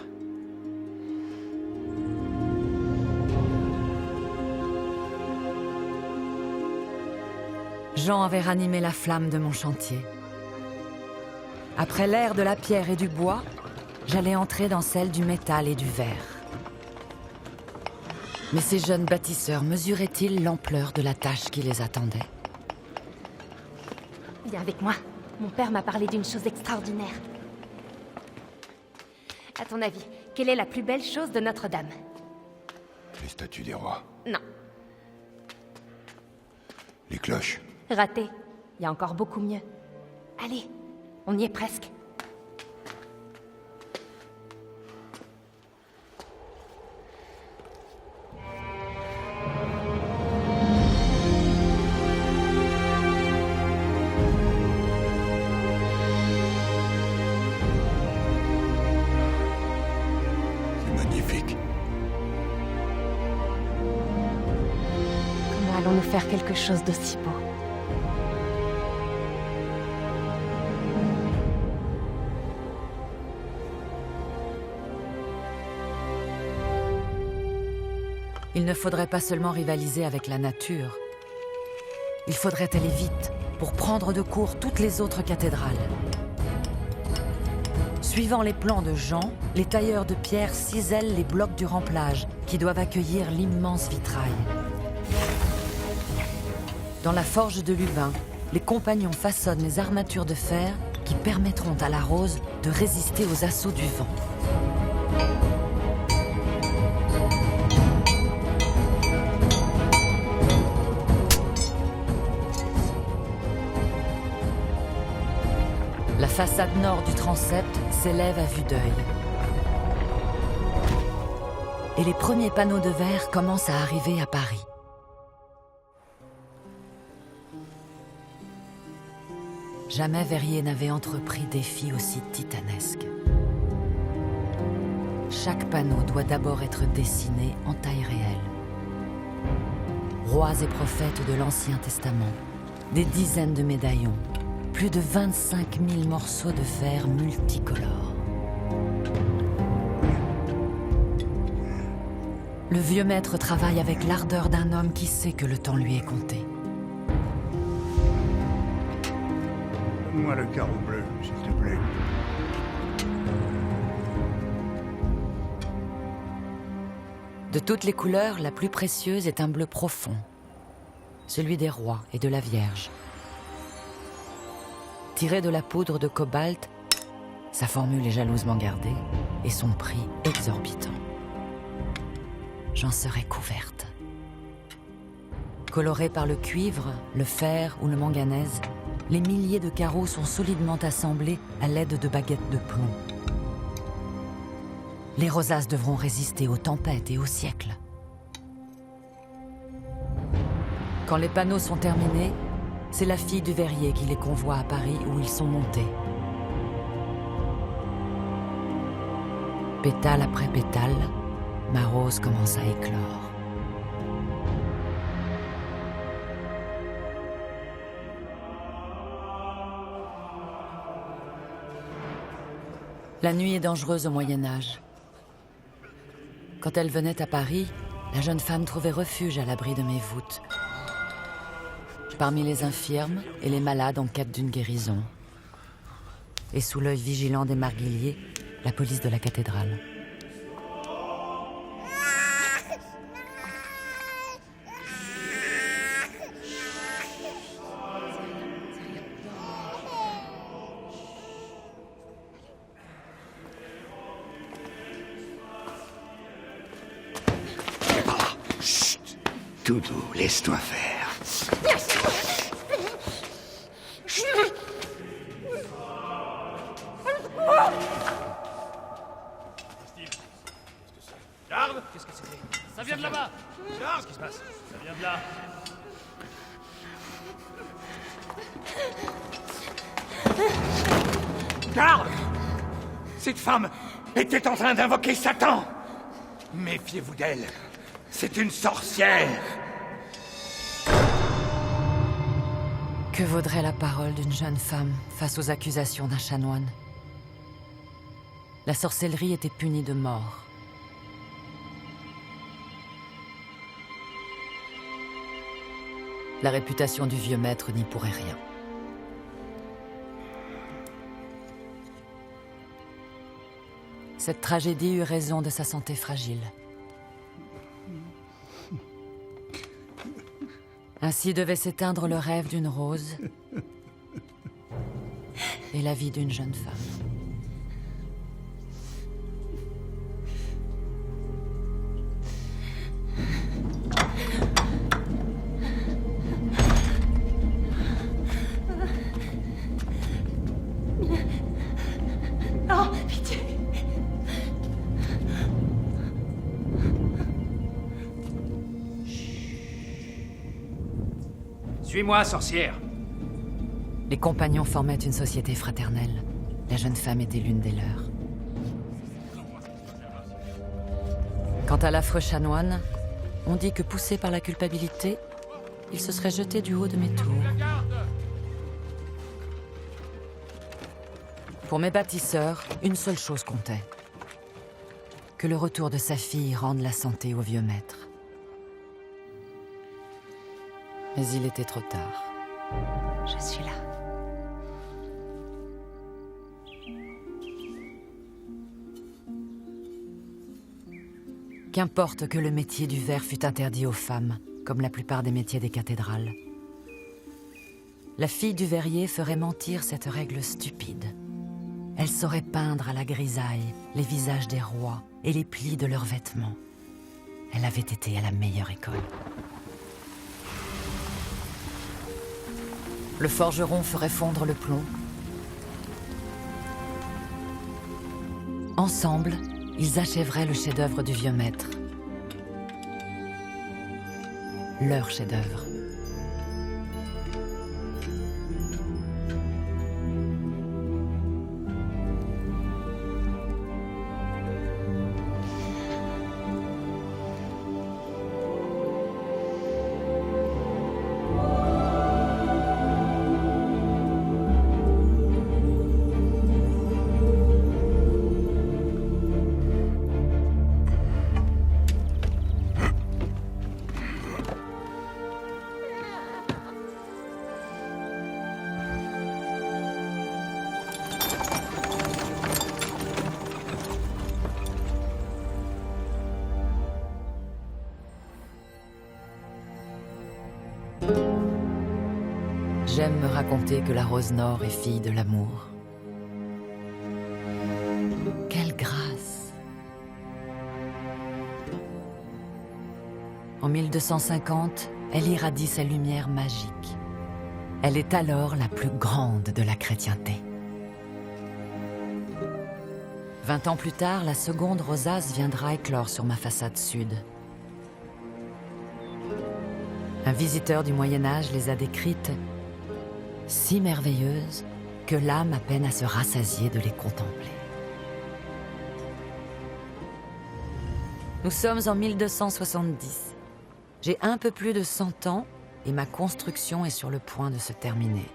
Jean avait ranimé la flamme de mon chantier. Après l'ère de la pierre et du bois, j'allais entrer dans celle du métal et du verre. Mais ces jeunes bâtisseurs mesuraient-ils l'ampleur de la tâche qui les attendait? Viens avec moi. Mon père m'a parlé d'une chose extraordinaire. À ton avis, quelle est la plus belle chose de Notre-Dame? Les statues des rois. Non. Les cloches. Raté. Il y a encore beaucoup mieux. Allez, on y est presque. magnifique. Comment allons-nous faire quelque chose d'aussi beau? Il ne faudrait pas seulement rivaliser avec la nature. Il faudrait aller vite pour prendre de court toutes les autres cathédrales. Suivant les plans de Jean, les tailleurs de pierre cisèlent les blocs du remplage qui doivent accueillir l'immense vitrail. Dans la forge de Lubin, les compagnons façonnent les armatures de fer qui permettront à la rose de résister aux assauts du vent. La façade nord du transept s'élève à vue d'œil. Et les premiers panneaux de verre commencent à arriver à Paris. Jamais Verrier n'avait entrepris défi aussi titanesque. Chaque panneau doit d'abord être dessiné en taille réelle. Rois et prophètes de l'Ancien Testament, des dizaines de médaillons, plus de 25 000 morceaux de fer multicolores. Le vieux maître travaille avec l'ardeur d'un homme qui sait que le temps lui est compté. Donne-moi le carreau bleu, s'il te plaît. De toutes les couleurs, la plus précieuse est un bleu profond, celui des rois et de la Vierge. Tiré de la poudre de cobalt, sa formule est jalousement gardée et son prix exorbitant. J'en serai couverte. Colorés par le cuivre, le fer ou le manganèse, les milliers de carreaux sont solidement assemblés à l'aide de baguettes de plomb. Les rosaces devront résister aux tempêtes et aux siècles. Quand les panneaux sont terminés, c'est la fille du verrier qui les convoie à Paris où ils sont montés. Pétale après pétale, ma rose commence à éclore. La nuit est dangereuse au Moyen-Âge. Quand elle venait à Paris, la jeune femme trouvait refuge à l'abri de mes voûtes. Parmi les infirmes et les malades en quête d'une guérison. Et sous l'œil vigilant des marguilliers, la police de la cathédrale. Chut! Doudou, laisse-toi faire. Garde! Qu'est-ce que c'était? Ça vient de là-bas! Garde! Qu'est-ce qui se passe? Ça vient de là! Garde! Cette femme était en train d'invoquer Satan! Méfiez-vous d'elle. C'est une sorcière! Que vaudrait la parole d'une jeune femme face aux accusations d'un chanoine? La sorcellerie était punie de mort. La réputation du vieux maître n'y pourrait rien. Cette tragédie eut raison de sa santé fragile. Ainsi devait s'éteindre le rêve d'une rose et la vie d'une jeune femme. Oh, pitié! Suis-moi, sorcière! Les compagnons formaient une société fraternelle. La jeune femme était l'une des leurs. Quant à l'affreux chanoine, on dit que poussé par la culpabilité, il se serait jeté du haut de mes tours. Pour mes bâtisseurs, une seule chose comptait. Que le retour de sa fille rende la santé au vieux maître. Mais il était trop tard. Je suis là. Qu'importe que le métier du verre fût interdit aux femmes, comme la plupart des métiers des cathédrales. La fille du verrier ferait mentir cette règle stupide. Elle saurait peindre à la grisaille les visages des rois et les plis de leurs vêtements. Elle avait été à la meilleure école. Le forgeron ferait fondre le plomb. Ensemble, ils achèveraient le chef-d'œuvre du vieux maître. Leur chef-d'œuvre. J'aime me raconter que la Rose Nord est fille de l'amour. Quelle grâce! En 1250, elle irradie sa lumière magique. Elle est alors la plus grande de la chrétienté. 20 ans plus tard, la seconde rosace viendra éclore sur ma façade sud. Un visiteur du Moyen-Âge les a décrites si merveilleuses que l'âme a peine à se rassasier de les contempler. Nous sommes en 1270. J'ai un peu plus de 100 ans et ma construction est sur le point de se terminer.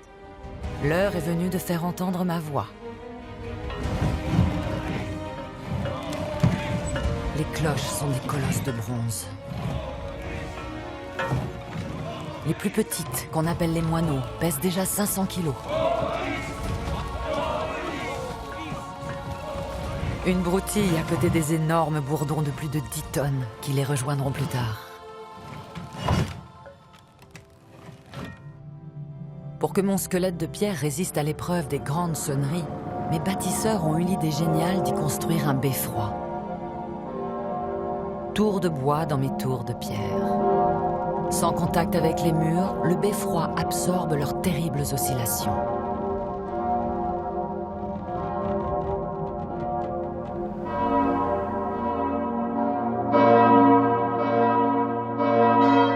L'heure est venue de faire entendre ma voix. Les cloches sont des colosses de bronze. Les plus petites, qu'on appelle les moineaux, pèsent déjà 500 kilos. Une broutille à côté des énormes bourdons de plus de 10 tonnes qui les rejoindront plus tard. Pour que mon squelette de pierre résiste à l'épreuve des grandes sonneries, mes bâtisseurs ont eu l'idée géniale d'y construire un beffroi. Tour de bois dans mes tours de pierre. Sans contact avec les murs, le beffroi absorbe leurs terribles oscillations.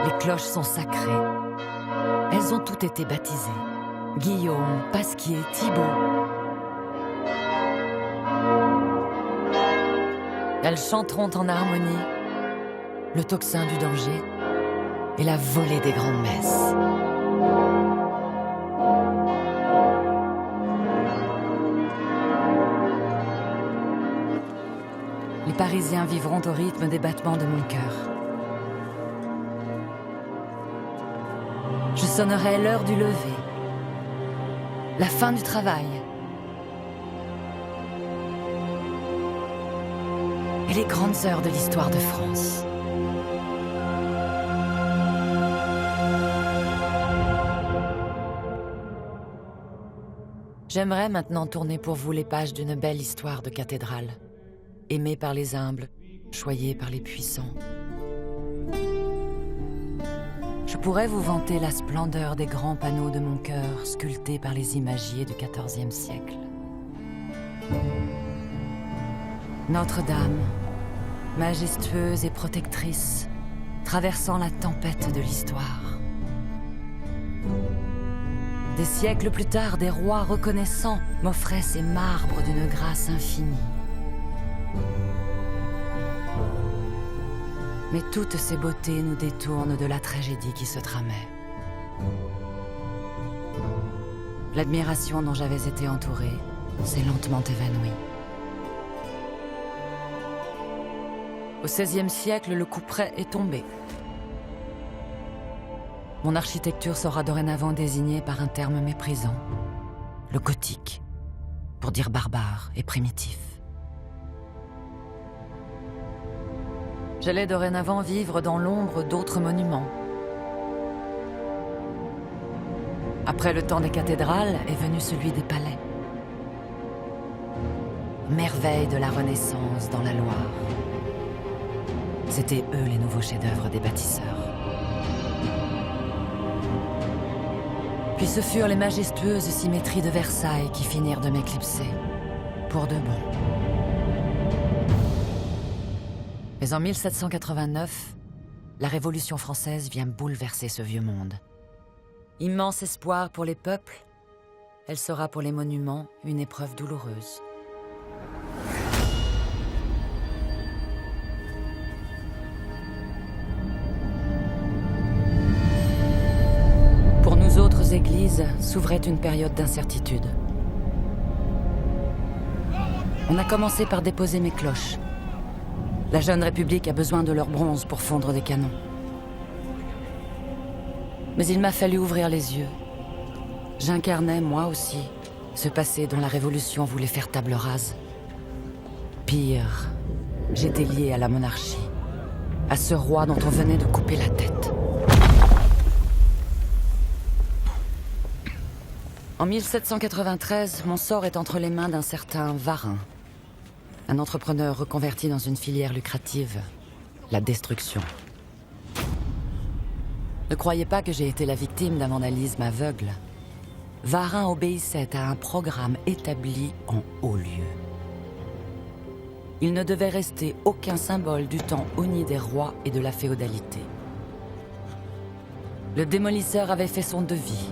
Les cloches sont sacrées. Elles ont toutes été baptisées. Guillaume, Pasquier, Thibaut. Elles chanteront en harmonie le tocsin du danger et la volée des grandes messes. Les Parisiens vivront au rythme des battements de mon cœur. Je sonnerai l'heure du lever, la fin du travail et les grandes heures de l'histoire de France. J'aimerais maintenant tourner pour vous les pages d'une belle histoire de cathédrale, aimée par les humbles, choyée par les puissants. Je pourrais vous vanter la splendeur des grands panneaux de mon cœur sculptés par les imagiers du XIVe siècle. Notre-Dame, majestueuse et protectrice, traversant la tempête de l'histoire. Des siècles plus tard, des rois reconnaissants m'offraient ces marbres d'une grâce infinie. Mais toutes ces beautés nous détournent de la tragédie qui se tramait. L'admiration dont j'avais été entourée s'est lentement évanouie. Au XVIe siècle, le couperet est tombé. Mon architecture sera dorénavant désignée par un terme méprisant, le gothique, pour dire barbare et primitif. J'allais dorénavant vivre dans l'ombre d'autres monuments. Après le temps des cathédrales est venu celui des palais. Merveille de la Renaissance dans la Loire. C'étaient eux les nouveaux chefs-d'œuvre des bâtisseurs. Puis ce furent les majestueuses symétries de Versailles qui finirent de m'éclipser, pour de bon. Mais en 1789, la Révolution française vient bouleverser ce vieux monde. Immense espoir pour les peuples, elle sera pour les monuments une épreuve douloureuse. Pour nous autres églises, s'ouvrait une période d'incertitude. On a commencé par déposer mes cloches. La jeune République a besoin de leur bronze pour fondre des canons. Mais il m'a fallu ouvrir les yeux. J'incarnais, moi aussi, ce passé dont la Révolution voulait faire table rase. Pire, j'étais lié à la monarchie, à ce roi dont on venait de couper la tête. En 1793, mon sort est entre les mains d'un certain Varin, un entrepreneur reconverti dans une filière lucrative, la destruction. Ne croyez pas que j'ai été la victime d'un vandalisme aveugle. Varin obéissait à un programme établi en haut lieu. Il ne devait rester aucun symbole du temps honni des rois et de la féodalité. Le démolisseur avait fait son devis.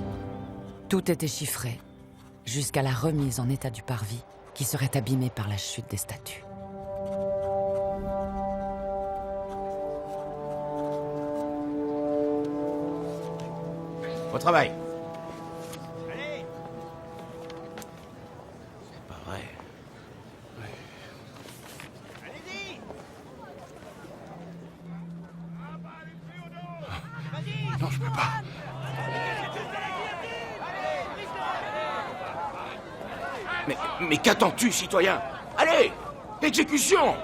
Tout était chiffré, jusqu'à la remise en état du parvis, qui serait abîmé par la chute des statues. Au travail. C'est pas vrai. Non, je peux pas. Mais qu'attends-tu, citoyen? Allez! Exécution!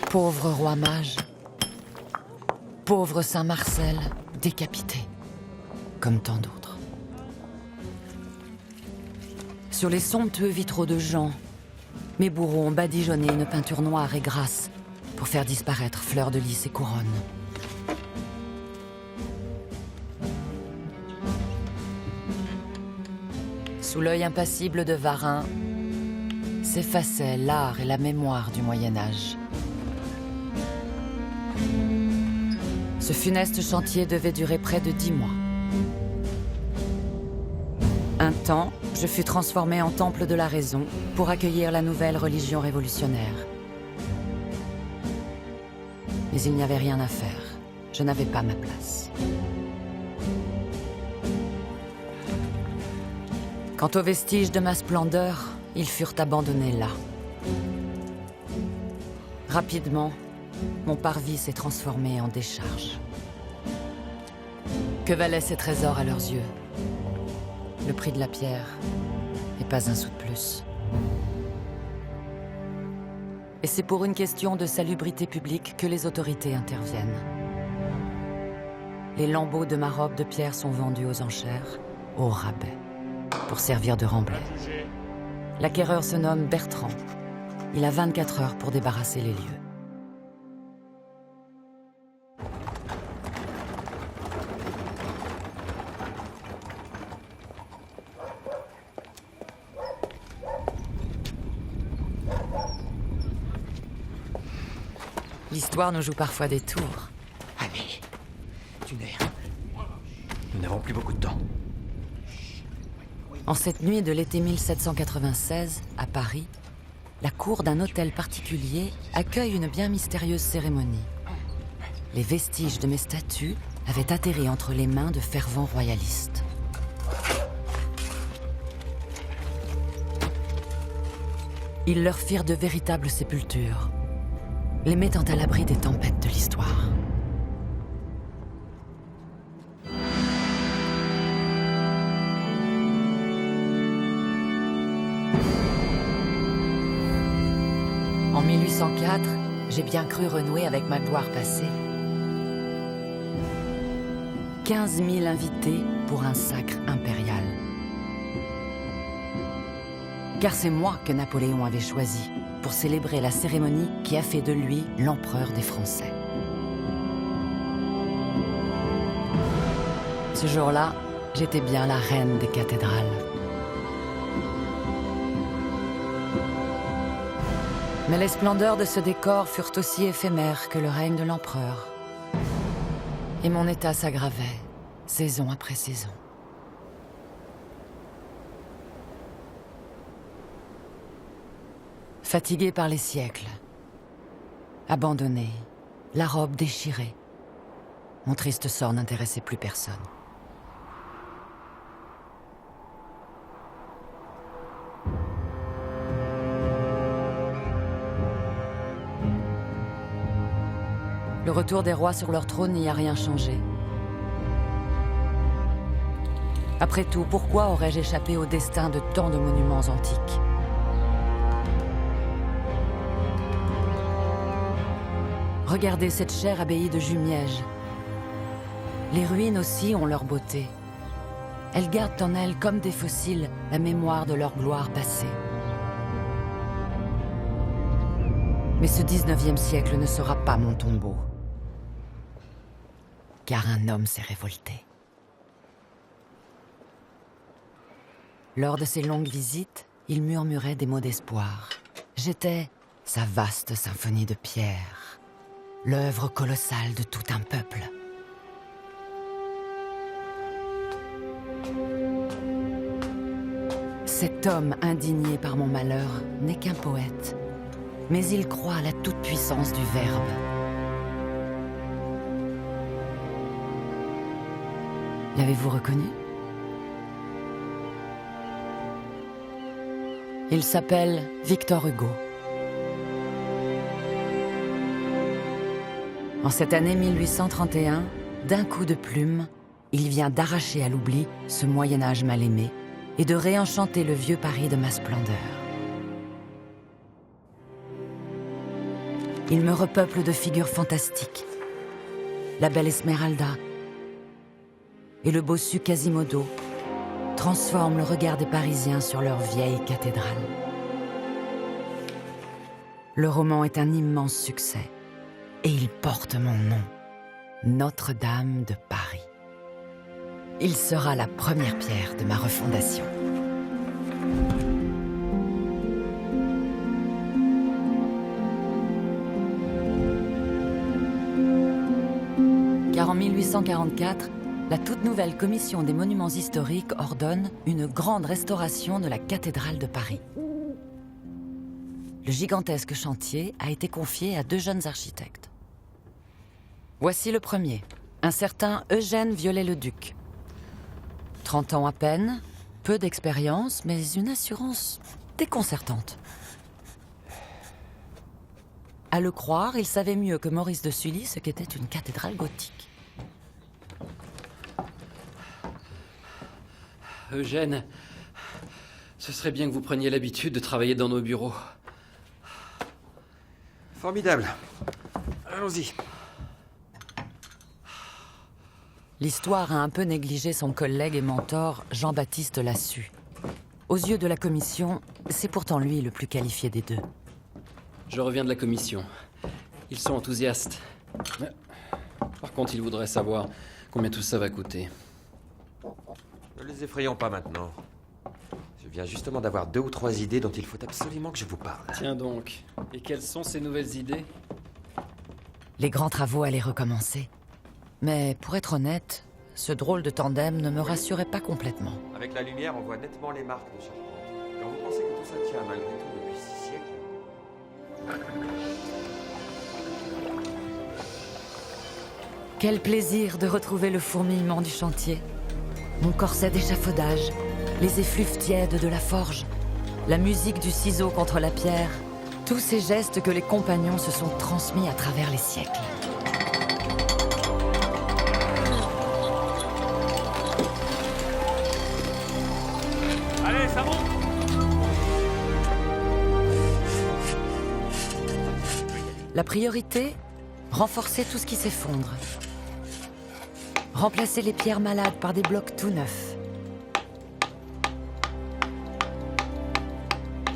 Pauvre roi mage. Pauvre Saint-Marcel, décapité. Comme tant d'autres. Sur les somptueux vitraux de Jean, mes bourreaux ont badigeonné une peinture noire et grasse pour faire disparaître fleurs de lys et couronnes. Sous l'œil impassible de Varin, s'effaçaient l'art et la mémoire du Moyen-Âge. Ce funeste chantier devait durer près de 10 mois. Un temps, je fus transformé en temple de la raison pour accueillir la nouvelle religion révolutionnaire. Mais il n'y avait rien à faire. Je n'avais pas ma place. Quant aux vestiges de ma splendeur, ils furent abandonnés là. Rapidement, mon parvis s'est transformé en décharge. Que valaient ces trésors à leurs yeux? Le prix de la pierre, et pas un sou de plus. Et c'est pour une question de salubrité publique que les autorités interviennent. Les lambeaux de ma robe de pierre sont vendus aux enchères, au rabais, pour servir de remblai. L'acquéreur se nomme Bertrand. Il a 24 heures pour débarrasser les lieux. L'histoire nous joue parfois des tours. Allez, tu n'es. Nous n'avons plus beaucoup de temps. En cette nuit de l'été 1796, à Paris, la cour d'un hôtel particulier accueille une bien mystérieuse cérémonie. Les vestiges de mes statues avaient atterri entre les mains de fervents royalistes. Ils leur firent de véritables sépultures, les mettant à l'abri des tempêtes de l'histoire. En 1804, j'ai bien cru renouer avec ma gloire passée. 15 000 invités pour un sacre impérial. Car c'est moi que Napoléon avait choisi pour célébrer la cérémonie qui a fait de lui l'empereur des Français. Ce jour-là, j'étais bien la reine des cathédrales. Mais les splendeurs de ce décor furent aussi éphémères que le règne de l'empereur. Et mon état s'aggravait, saison après saison. Fatigué par les siècles, abandonné, la robe déchirée, mon triste sort n'intéressait plus personne. Le retour des rois sur leur trône n'y a rien changé. Après tout, pourquoi aurais-je échappé au destin de tant de monuments antiques ? Regardez cette chère abbaye de Jumièges. Les ruines aussi ont leur beauté. Elles gardent en elles, comme des fossiles, la mémoire de leur gloire passée. Mais ce 19e siècle ne sera pas mon tombeau. Car un homme s'est révolté. Lors de ses longues visites, il murmurait des mots d'espoir. J'étais sa vaste symphonie de pierre, l'œuvre colossale de tout un peuple. Cet homme indigné par mon malheur n'est qu'un poète, mais il croit à la toute-puissance du Verbe. L'avez-vous reconnu ? Il s'appelle Victor Hugo. En cette année 1831, d'un coup de plume, il vient d'arracher à l'oubli ce Moyen-Âge mal aimé et de réenchanter le vieux Paris de ma splendeur. Il me repeuple de figures fantastiques. La belle Esmeralda et le bossu Quasimodo transforment le regard des Parisiens sur leur vieille cathédrale. Le roman est un immense succès et il porte mon nom, Notre-Dame de Paris. Il sera la première pierre de ma refondation. Car en 1844, la toute nouvelle commission des monuments historiques ordonne une grande restauration de la cathédrale de Paris. Le gigantesque chantier a été confié à 2 jeunes architectes. Voici le premier, un certain Eugène Viollet-le-Duc. 30 ans à peine, peu d'expérience, mais une assurance déconcertante. À le croire, il savait mieux que Maurice de Sully ce qu'était une cathédrale gothique. Eugène, ce serait bien que vous preniez l'habitude de travailler dans nos bureaux. Formidable. Allons-y. L'histoire a un peu négligé son collègue et mentor Jean-Baptiste Lassus. Aux yeux de la commission, c'est pourtant lui le plus qualifié des deux. Je reviens de la commission. Ils sont enthousiastes. Mais, par contre, ils voudraient savoir combien tout ça va coûter. Ne les effrayons pas maintenant. Je viens justement d'avoir 2 ou 3 idées dont il faut absolument que je vous parle. Tiens donc. Et quelles sont ces nouvelles idées ? Les grands travaux allaient recommencer. Mais pour être honnête, ce drôle de tandem ne me rassurait pas complètement. Avec la lumière, on voit nettement les marques de charpente. Quand vous pensez que tout ça tient malgré tout depuis 6 siècles... Quel plaisir de retrouver le fourmillement du chantier. Mon corset d'échafaudage, les effluves tièdes de la forge, la musique du ciseau contre la pierre, tous ces gestes que les compagnons se sont transmis à travers les siècles. Allez, ça monte! La priorité, renforcer tout ce qui s'effondre. Remplacer les pierres malades par des blocs tout neufs.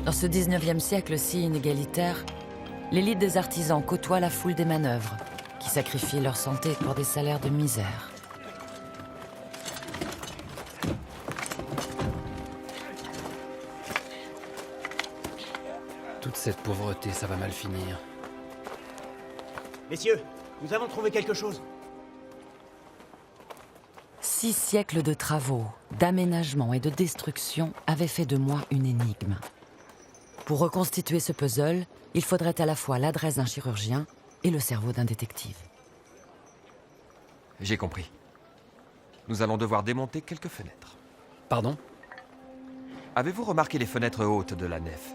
Dans ce 19e siècle si inégalitaire, l'élite des artisans côtoie la foule des manœuvres, qui sacrifient leur santé pour des salaires de misère. Toute cette pauvreté, ça va mal finir. Messieurs, nous avons trouvé quelque chose. 6 siècles de travaux, d'aménagement et de destruction avaient fait de moi une énigme. Pour reconstituer ce puzzle, il faudrait à la fois l'adresse d'un chirurgien et le cerveau d'un détective. J'ai compris. Nous allons devoir démonter quelques fenêtres. Pardon? Avez-vous remarqué les fenêtres hautes de la nef?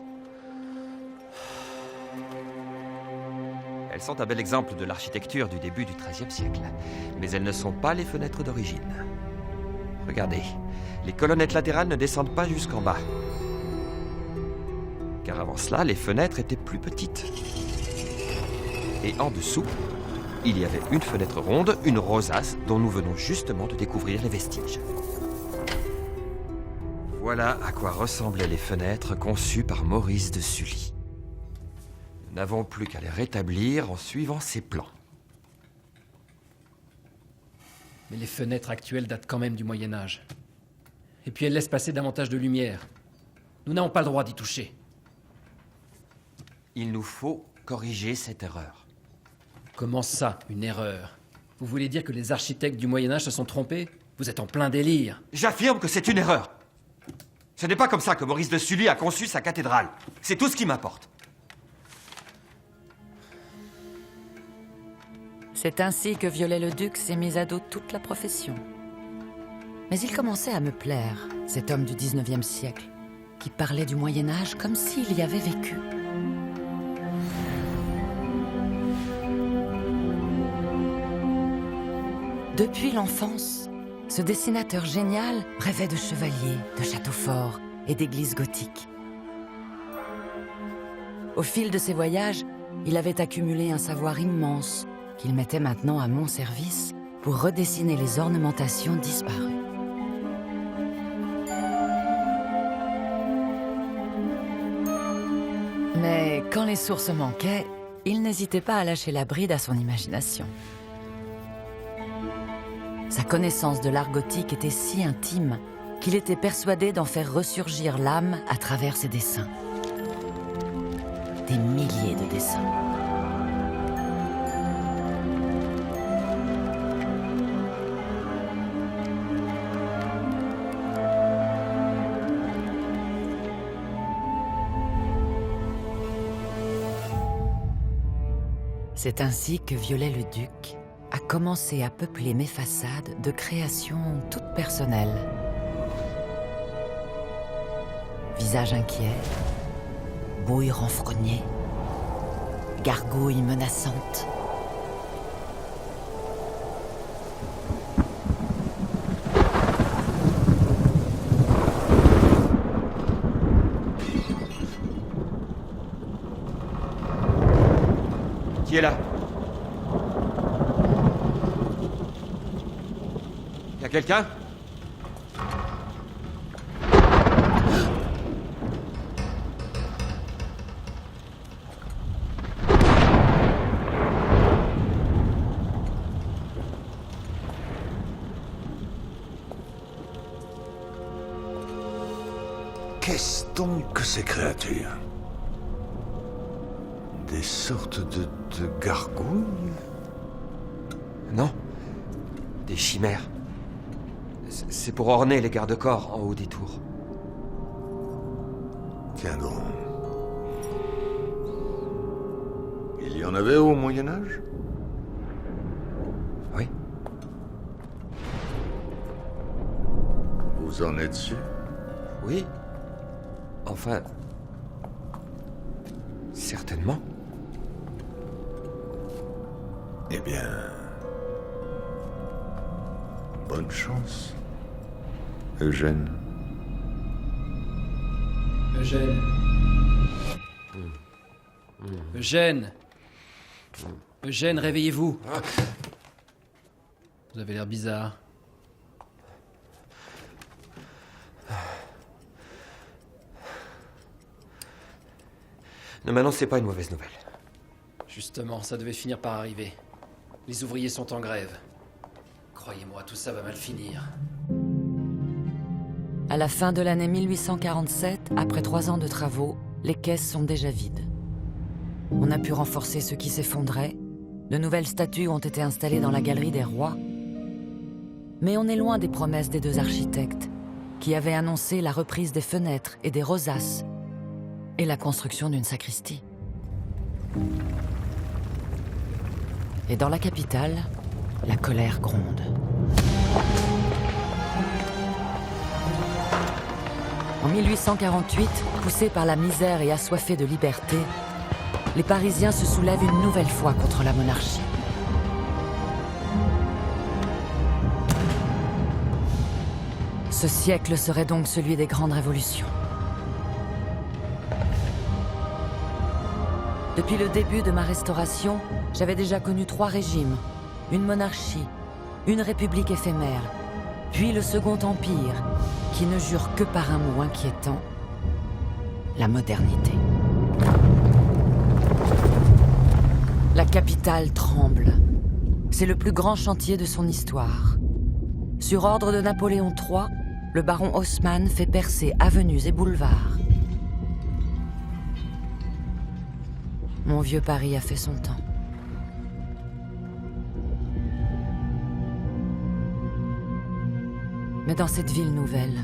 Elles sont un bel exemple de l'architecture du début du XIIIe siècle. Mais elles ne sont pas les fenêtres d'origine. Regardez, les colonnettes latérales ne descendent pas jusqu'en bas. Car avant cela, les fenêtres étaient plus petites. Et en dessous, il y avait une fenêtre ronde, une rosace, dont nous venons justement de découvrir les vestiges. Voilà à quoi ressemblaient les fenêtres conçues par Maurice de Sully. Nous n'avons plus qu'à les rétablir en suivant ces plans. Mais les fenêtres actuelles datent quand même du Moyen-Âge. Et puis elles laissent passer davantage de lumière. Nous n'avons pas le droit d'y toucher. Il nous faut corriger cette erreur. Comment ça, une erreur? Vous voulez dire que les architectes du Moyen-Âge se sont trompés? Vous êtes en plein délire. J'affirme que c'est une erreur. Ce n'est pas comme ça que Maurice de Sully a conçu sa cathédrale. C'est tout ce qui m'importe. C'est ainsi que Viollet-le-Duc s'est mis à dos toute la profession. Mais il commençait à me plaire, cet homme du 19e siècle, qui parlait du Moyen-Âge comme s'il y avait vécu. Depuis l'enfance, ce dessinateur génial rêvait de chevaliers, de châteaux forts et d'églises gothiques. Au fil de ses voyages, il avait accumulé un savoir immense qu'il mettait maintenant à mon service pour redessiner les ornementations disparues. Mais quand les sources manquaient, il n'hésitait pas à lâcher la bride à son imagination. Sa connaissance de l'art gothique était si intime qu'il était persuadé d'en faire ressurgir l'âme à travers ses dessins. Des milliers de dessins. C'est ainsi que Viollet-le-Duc a commencé à peupler mes façades de créations toutes personnelles. Visage inquiet, bouille renfrognée, gargouille menaçante. Qui est là? Y a quelqu'un? Qu'est-ce donc que ces créatures? Des sortes de gargouilles? Non, des chimères. C'est pour orner les garde-corps en haut des tours. Tiens donc. Il y en avait au Moyen-Âge? Oui. Vous en êtes sûr? Oui. Enfin... certainement. Eh bien... bonne chance, Eugène. Eugène. Eugène. Eugène, réveillez-vous. Vous avez l'air bizarre. Ne m'annoncez pas une mauvaise nouvelle. Justement, ça devait finir par arriver. Les ouvriers sont en grève. Croyez-moi, tout ça va mal finir. À la fin de l'année 1847, après 3 ans de travaux, les caisses sont déjà vides. On a pu renforcer ceux qui s'effondraient. De nouvelles statues ont été installées dans la galerie des rois. Mais on est loin des promesses des 2 architectes, qui avaient annoncé la reprise des fenêtres et des rosaces, et la construction d'une sacristie. Et dans la capitale, la colère gronde. En 1848, poussés par la misère et assoiffés de liberté, les Parisiens se soulèvent une nouvelle fois contre la monarchie. Ce siècle serait donc celui des grandes révolutions. Depuis le début de ma restauration, j'avais déjà connu 3 régimes, une monarchie, une république éphémère, puis le Second Empire, qui ne jure que par un mot inquiétant, la modernité. La capitale tremble. C'est le plus grand chantier de son histoire. Sur ordre de Napoléon III, le baron Haussmann fait percer avenues et boulevards. Mon vieux Paris a fait son temps. Mais dans cette ville nouvelle,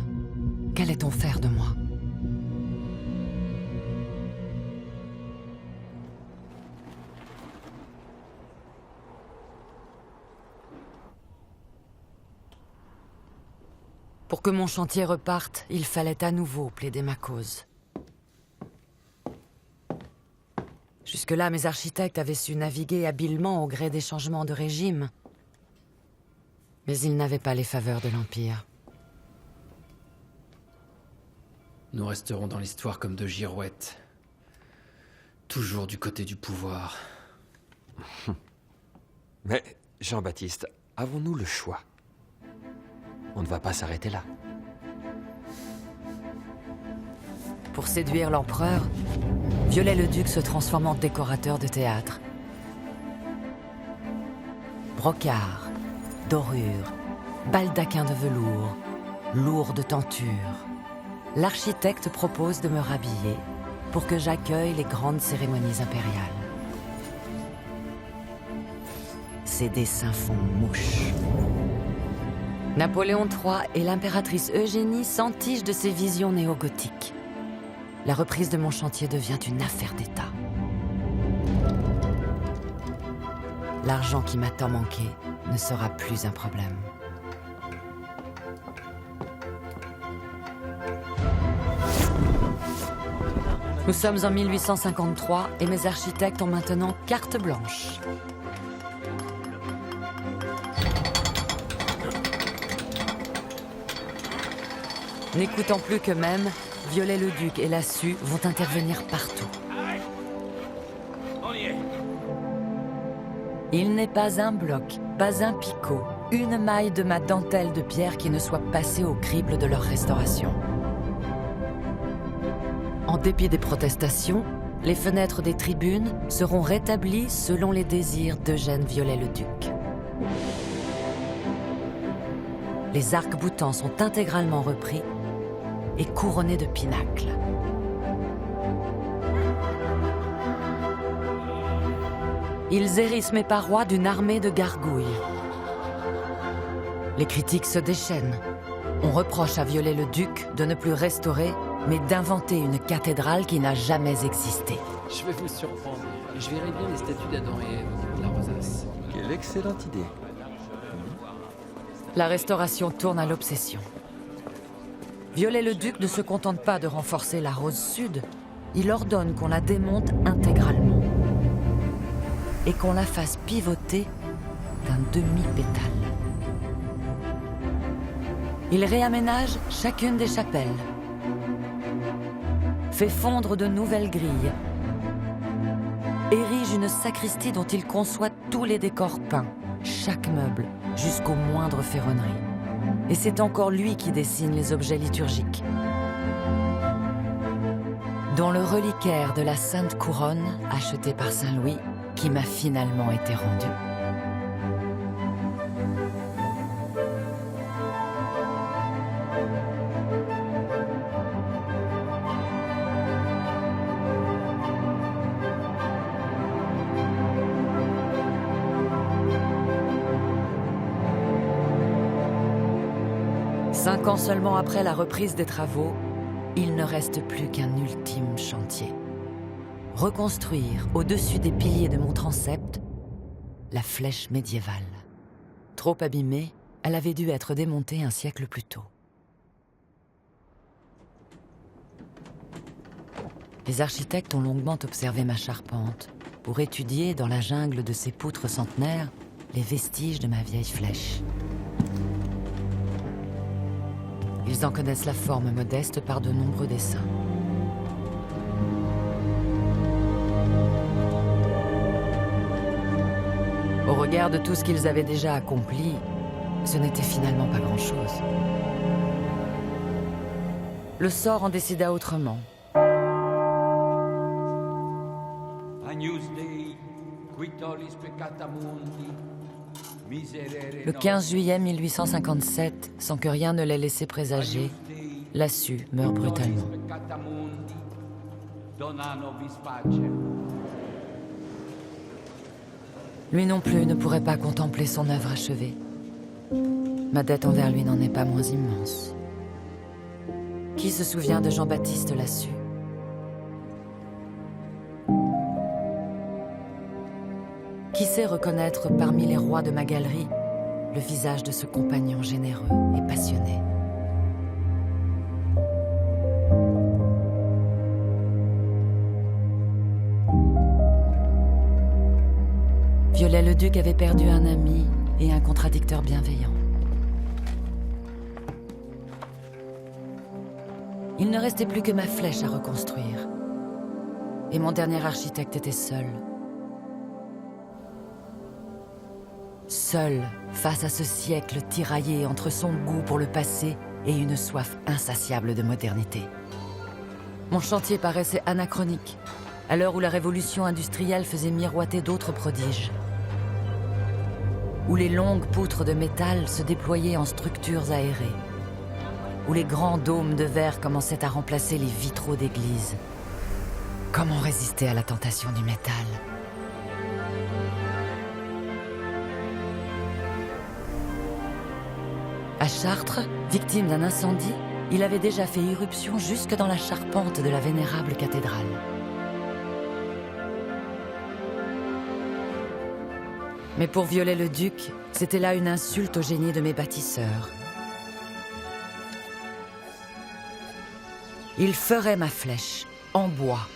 qu'allait-on faire de moi ? Pour que mon chantier reparte, il fallait à nouveau plaider ma cause. Jusque-là, mes architectes avaient su naviguer habilement au gré des changements de régime. Mais ils n'avaient pas les faveurs de l'Empire. Nous resterons dans l'histoire comme 2 girouettes. Toujours du côté du pouvoir. Mais, Jean-Baptiste, avons-nous le choix? On ne va pas s'arrêter là. Pour séduire l'empereur, Viollet-le-Duc se transforme en décorateur de théâtre. Brocart, dorure, baldaquin de velours, lourde tenture. L'architecte propose de me rhabiller pour que j'accueille les grandes cérémonies impériales. Ses dessins font mouche. Napoléon III et l'impératrice Eugénie s'entichent de ses visions néo-gothiques. La reprise de mon chantier devient une affaire d'État. L'argent qui m'a tant manqué ne sera plus un problème. Nous sommes en 1853 et mes architectes ont maintenant carte blanche. N'écoutant plus qu'eux-mêmes, Viollet-le-Duc et Lassus vont intervenir partout. On y est. Il n'est pas un bloc, pas un picot, une maille de ma dentelle de pierre qui ne soit passée au crible de leur restauration. En dépit des protestations, les fenêtres des tribunes seront rétablies selon les désirs d'Eugène Viollet-le-Duc. Les arcs-boutants sont intégralement repris et couronnés de pinacles. Ils hérissent mes parois d'une armée de gargouilles. Les critiques se déchaînent. On reproche à Viollet-le-Duc de ne plus restaurer, mais d'inventer une cathédrale qui n'a jamais existé. Je vais vous surprendre. Je verrai bien les statues d'Adam et Ève au niveau de la rosace. Quelle excellente idée. La restauration tourne à l'obsession. Viollet-le-Duc ne se contente pas de renforcer la rose sud, il ordonne qu'on la démonte intégralement et qu'on la fasse pivoter d'un demi-pétale. Il réaménage chacune des chapelles, fait fondre de nouvelles grilles, érige une sacristie dont il conçoit tous les décors peints, chaque meuble, jusqu'aux moindres ferronneries. Et c'est encore lui qui dessine les objets liturgiques, dont le reliquaire de la Sainte Couronne, acheté par Saint-Louis, qui m'a finalement été rendu. Cinq ans seulement après la reprise des travaux, il ne reste plus qu'un ultime chantier. Reconstruire, au-dessus des piliers de mon transept, la flèche médiévale. Trop abîmée, elle avait dû être démontée un siècle plus tôt. Les architectes ont longuement observé ma charpente pour étudier, dans la jungle de ces poutres centenaires, les vestiges de ma vieille flèche. Ils en connaissent la forme modeste par de nombreux dessins. Au regard de tout ce qu'ils avaient déjà accompli, ce n'était finalement pas grand-chose. Le sort en décida autrement. Le 15 juillet 1857, sans que rien ne l'ait laissé présager, Lassus meurt brutalement. Lui non plus ne pourrait pas contempler son œuvre achevée. Ma dette envers lui n'en est pas moins immense. Qui se souvient de Jean-Baptiste Lassus ? Qui sait reconnaître parmi les rois de ma galerie le visage de ce compagnon généreux et passionné ? Viollet-le-Duc avait perdu un ami et un contradicteur bienveillant. Il ne restait plus que ma flèche à reconstruire. Et mon dernier architecte était seul. Seul face à ce siècle tiraillé entre son goût pour le passé et une soif insatiable de modernité. Mon chantier paraissait anachronique, à l'heure où la révolution industrielle faisait miroiter d'autres prodiges. Où les longues poutres de métal se déployaient en structures aérées. Où les grands dômes de verre commençaient à remplacer les vitraux d'église. Comment résister à la tentation du métal ? À Chartres, victime d'un incendie, il avait déjà fait irruption jusque dans la charpente de la vénérable cathédrale. Mais pour Viollet-le-Duc, c'était là une insulte au génie de mes bâtisseurs. Il ferait ma flèche, en bois,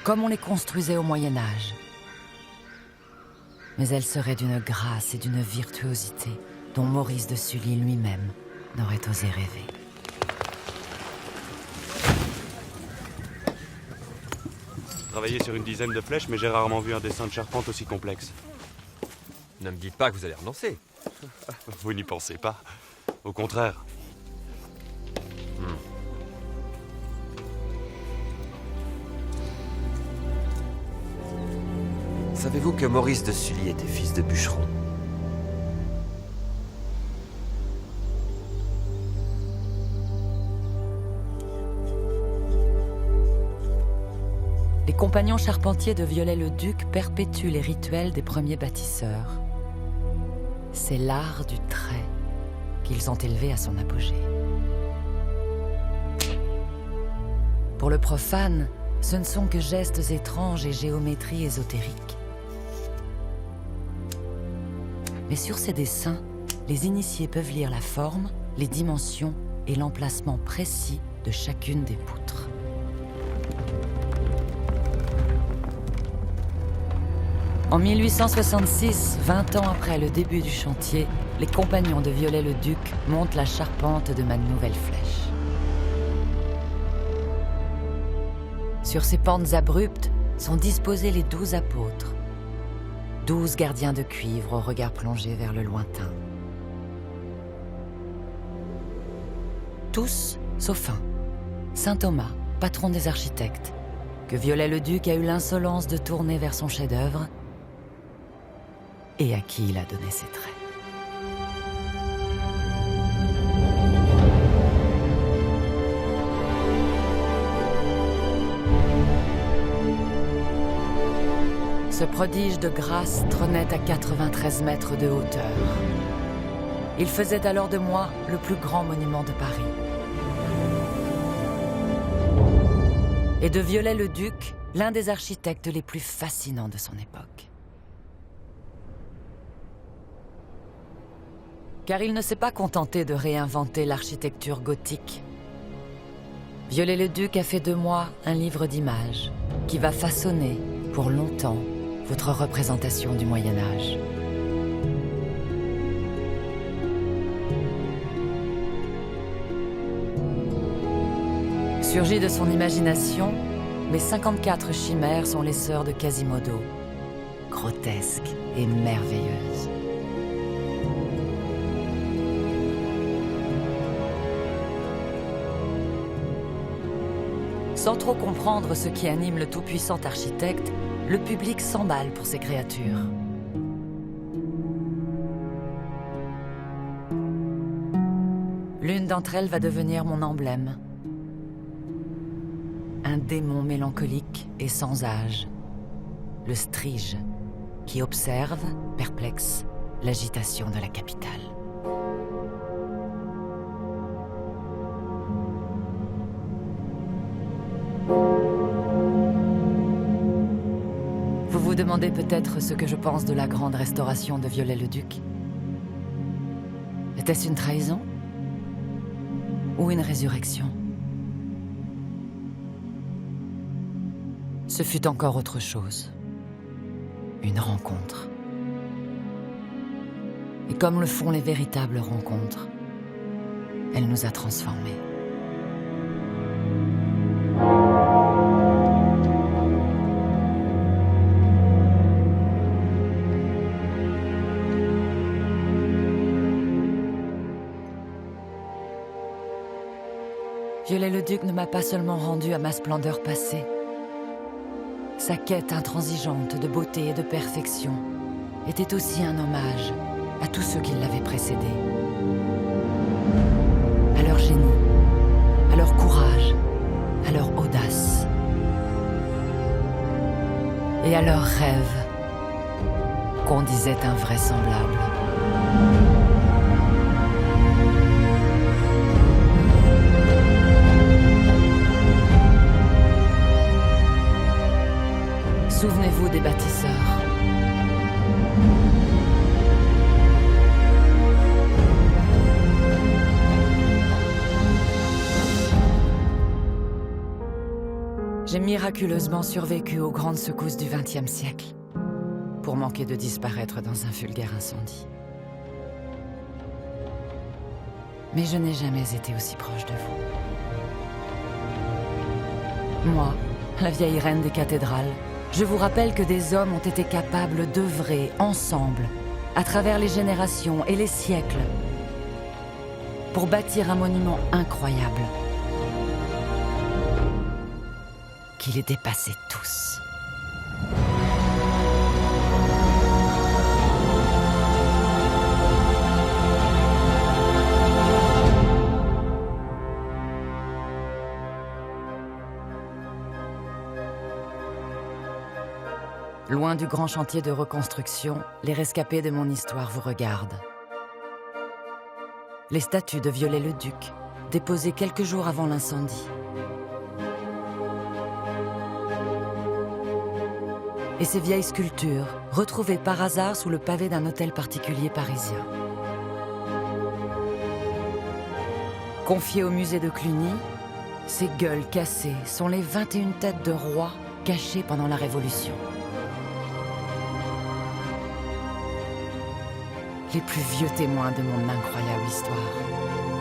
comme on les construisait au Moyen-Âge. Mais elle serait d'une grâce et d'une virtuosité dont Maurice de Sully lui-même n'aurait osé rêver. Travaillé sur une dizaine de flèches, mais j'ai rarement vu un dessin de charpente aussi complexe. Ne me dites pas que vous allez renoncer. Vous n'y pensez pas. Au contraire. Savez-vous que Maurice de Sully était fils de bûcheron ? Les compagnons charpentiers de Viollet-le-Duc perpétuent les rituels des premiers bâtisseurs. C'est l'art du trait qu'ils ont élevé à son apogée. Pour le profane, ce ne sont que gestes étranges et géométrie ésotérique. Mais sur ces dessins, les initiés peuvent lire la forme, les dimensions et l'emplacement précis de chacune des poutres. En 1866, 20 ans après le début du chantier, les compagnons de Viollet-le-Duc montent la charpente de ma nouvelle flèche. Sur ces pentes abruptes sont disposés les 12 apôtres, 12 gardiens de cuivre au regard plongé vers le lointain. Tous, sauf un, Saint Thomas, patron des architectes, que Viollet-le-Duc a eu l'insolence de tourner vers son chef-d'œuvre et à qui il a donné ses traits. Ce prodige de grâce trônait à 93 mètres de hauteur. Il faisait alors de moi le plus grand monument de Paris. Et de Viollet-le-Duc, l'un des architectes les plus fascinants de son époque. Car il ne s'est pas contenté de réinventer l'architecture gothique. Viollet-le-Duc a fait de moi un livre d'images qui va façonner, pour longtemps, votre représentation du Moyen-Âge. Surgies de son imagination, mes 54 chimères sont les sœurs de Quasimodo, grotesques et merveilleuses. Sans trop comprendre ce qui anime le tout-puissant architecte, le public s'emballe pour ces créatures. L'une d'entre elles va devenir mon emblème. Un démon mélancolique et sans âge, le Strige, qui observe, perplexe, l'agitation de la capitale. Vous vous demandez peut-être ce que je pense de la grande restauration de Viollet-le-Duc. Était-ce une trahison? Ou une résurrection? Ce fut encore autre chose. Une rencontre. Et comme le font les véritables rencontres, elle nous a transformés. Viollet-le-Duc ne m'a pas seulement rendu à ma splendeur passée. Sa quête intransigeante de beauté et de perfection était aussi un hommage à tous ceux qui l'avaient précédé. À leur génie, à leur courage, à leur audace et à leurs rêves qu'on disait invraisemblables. Souvenez-vous des bâtisseurs. J'ai miraculeusement survécu aux grandes secousses du XXe siècle, pour manquer de disparaître dans un vulgaire incendie. Mais je n'ai jamais été aussi proche de vous. Moi, la vieille reine des cathédrales, je vous rappelle que des hommes ont été capables d'œuvrer ensemble, à travers les générations et les siècles, pour bâtir un monument incroyable, qui les dépassait tous. Loin du grand chantier de reconstruction, les rescapés de mon histoire vous regardent. Les statues de Viollet-le-Duc, déposées quelques jours avant l'incendie. et ces vieilles sculptures, retrouvées par hasard sous le pavé d'un hôtel particulier parisien. Confiées au musée de Cluny, ces gueules cassées sont les 21 têtes de rois cachées pendant la Révolution. Les plus vieux témoins de mon incroyable histoire.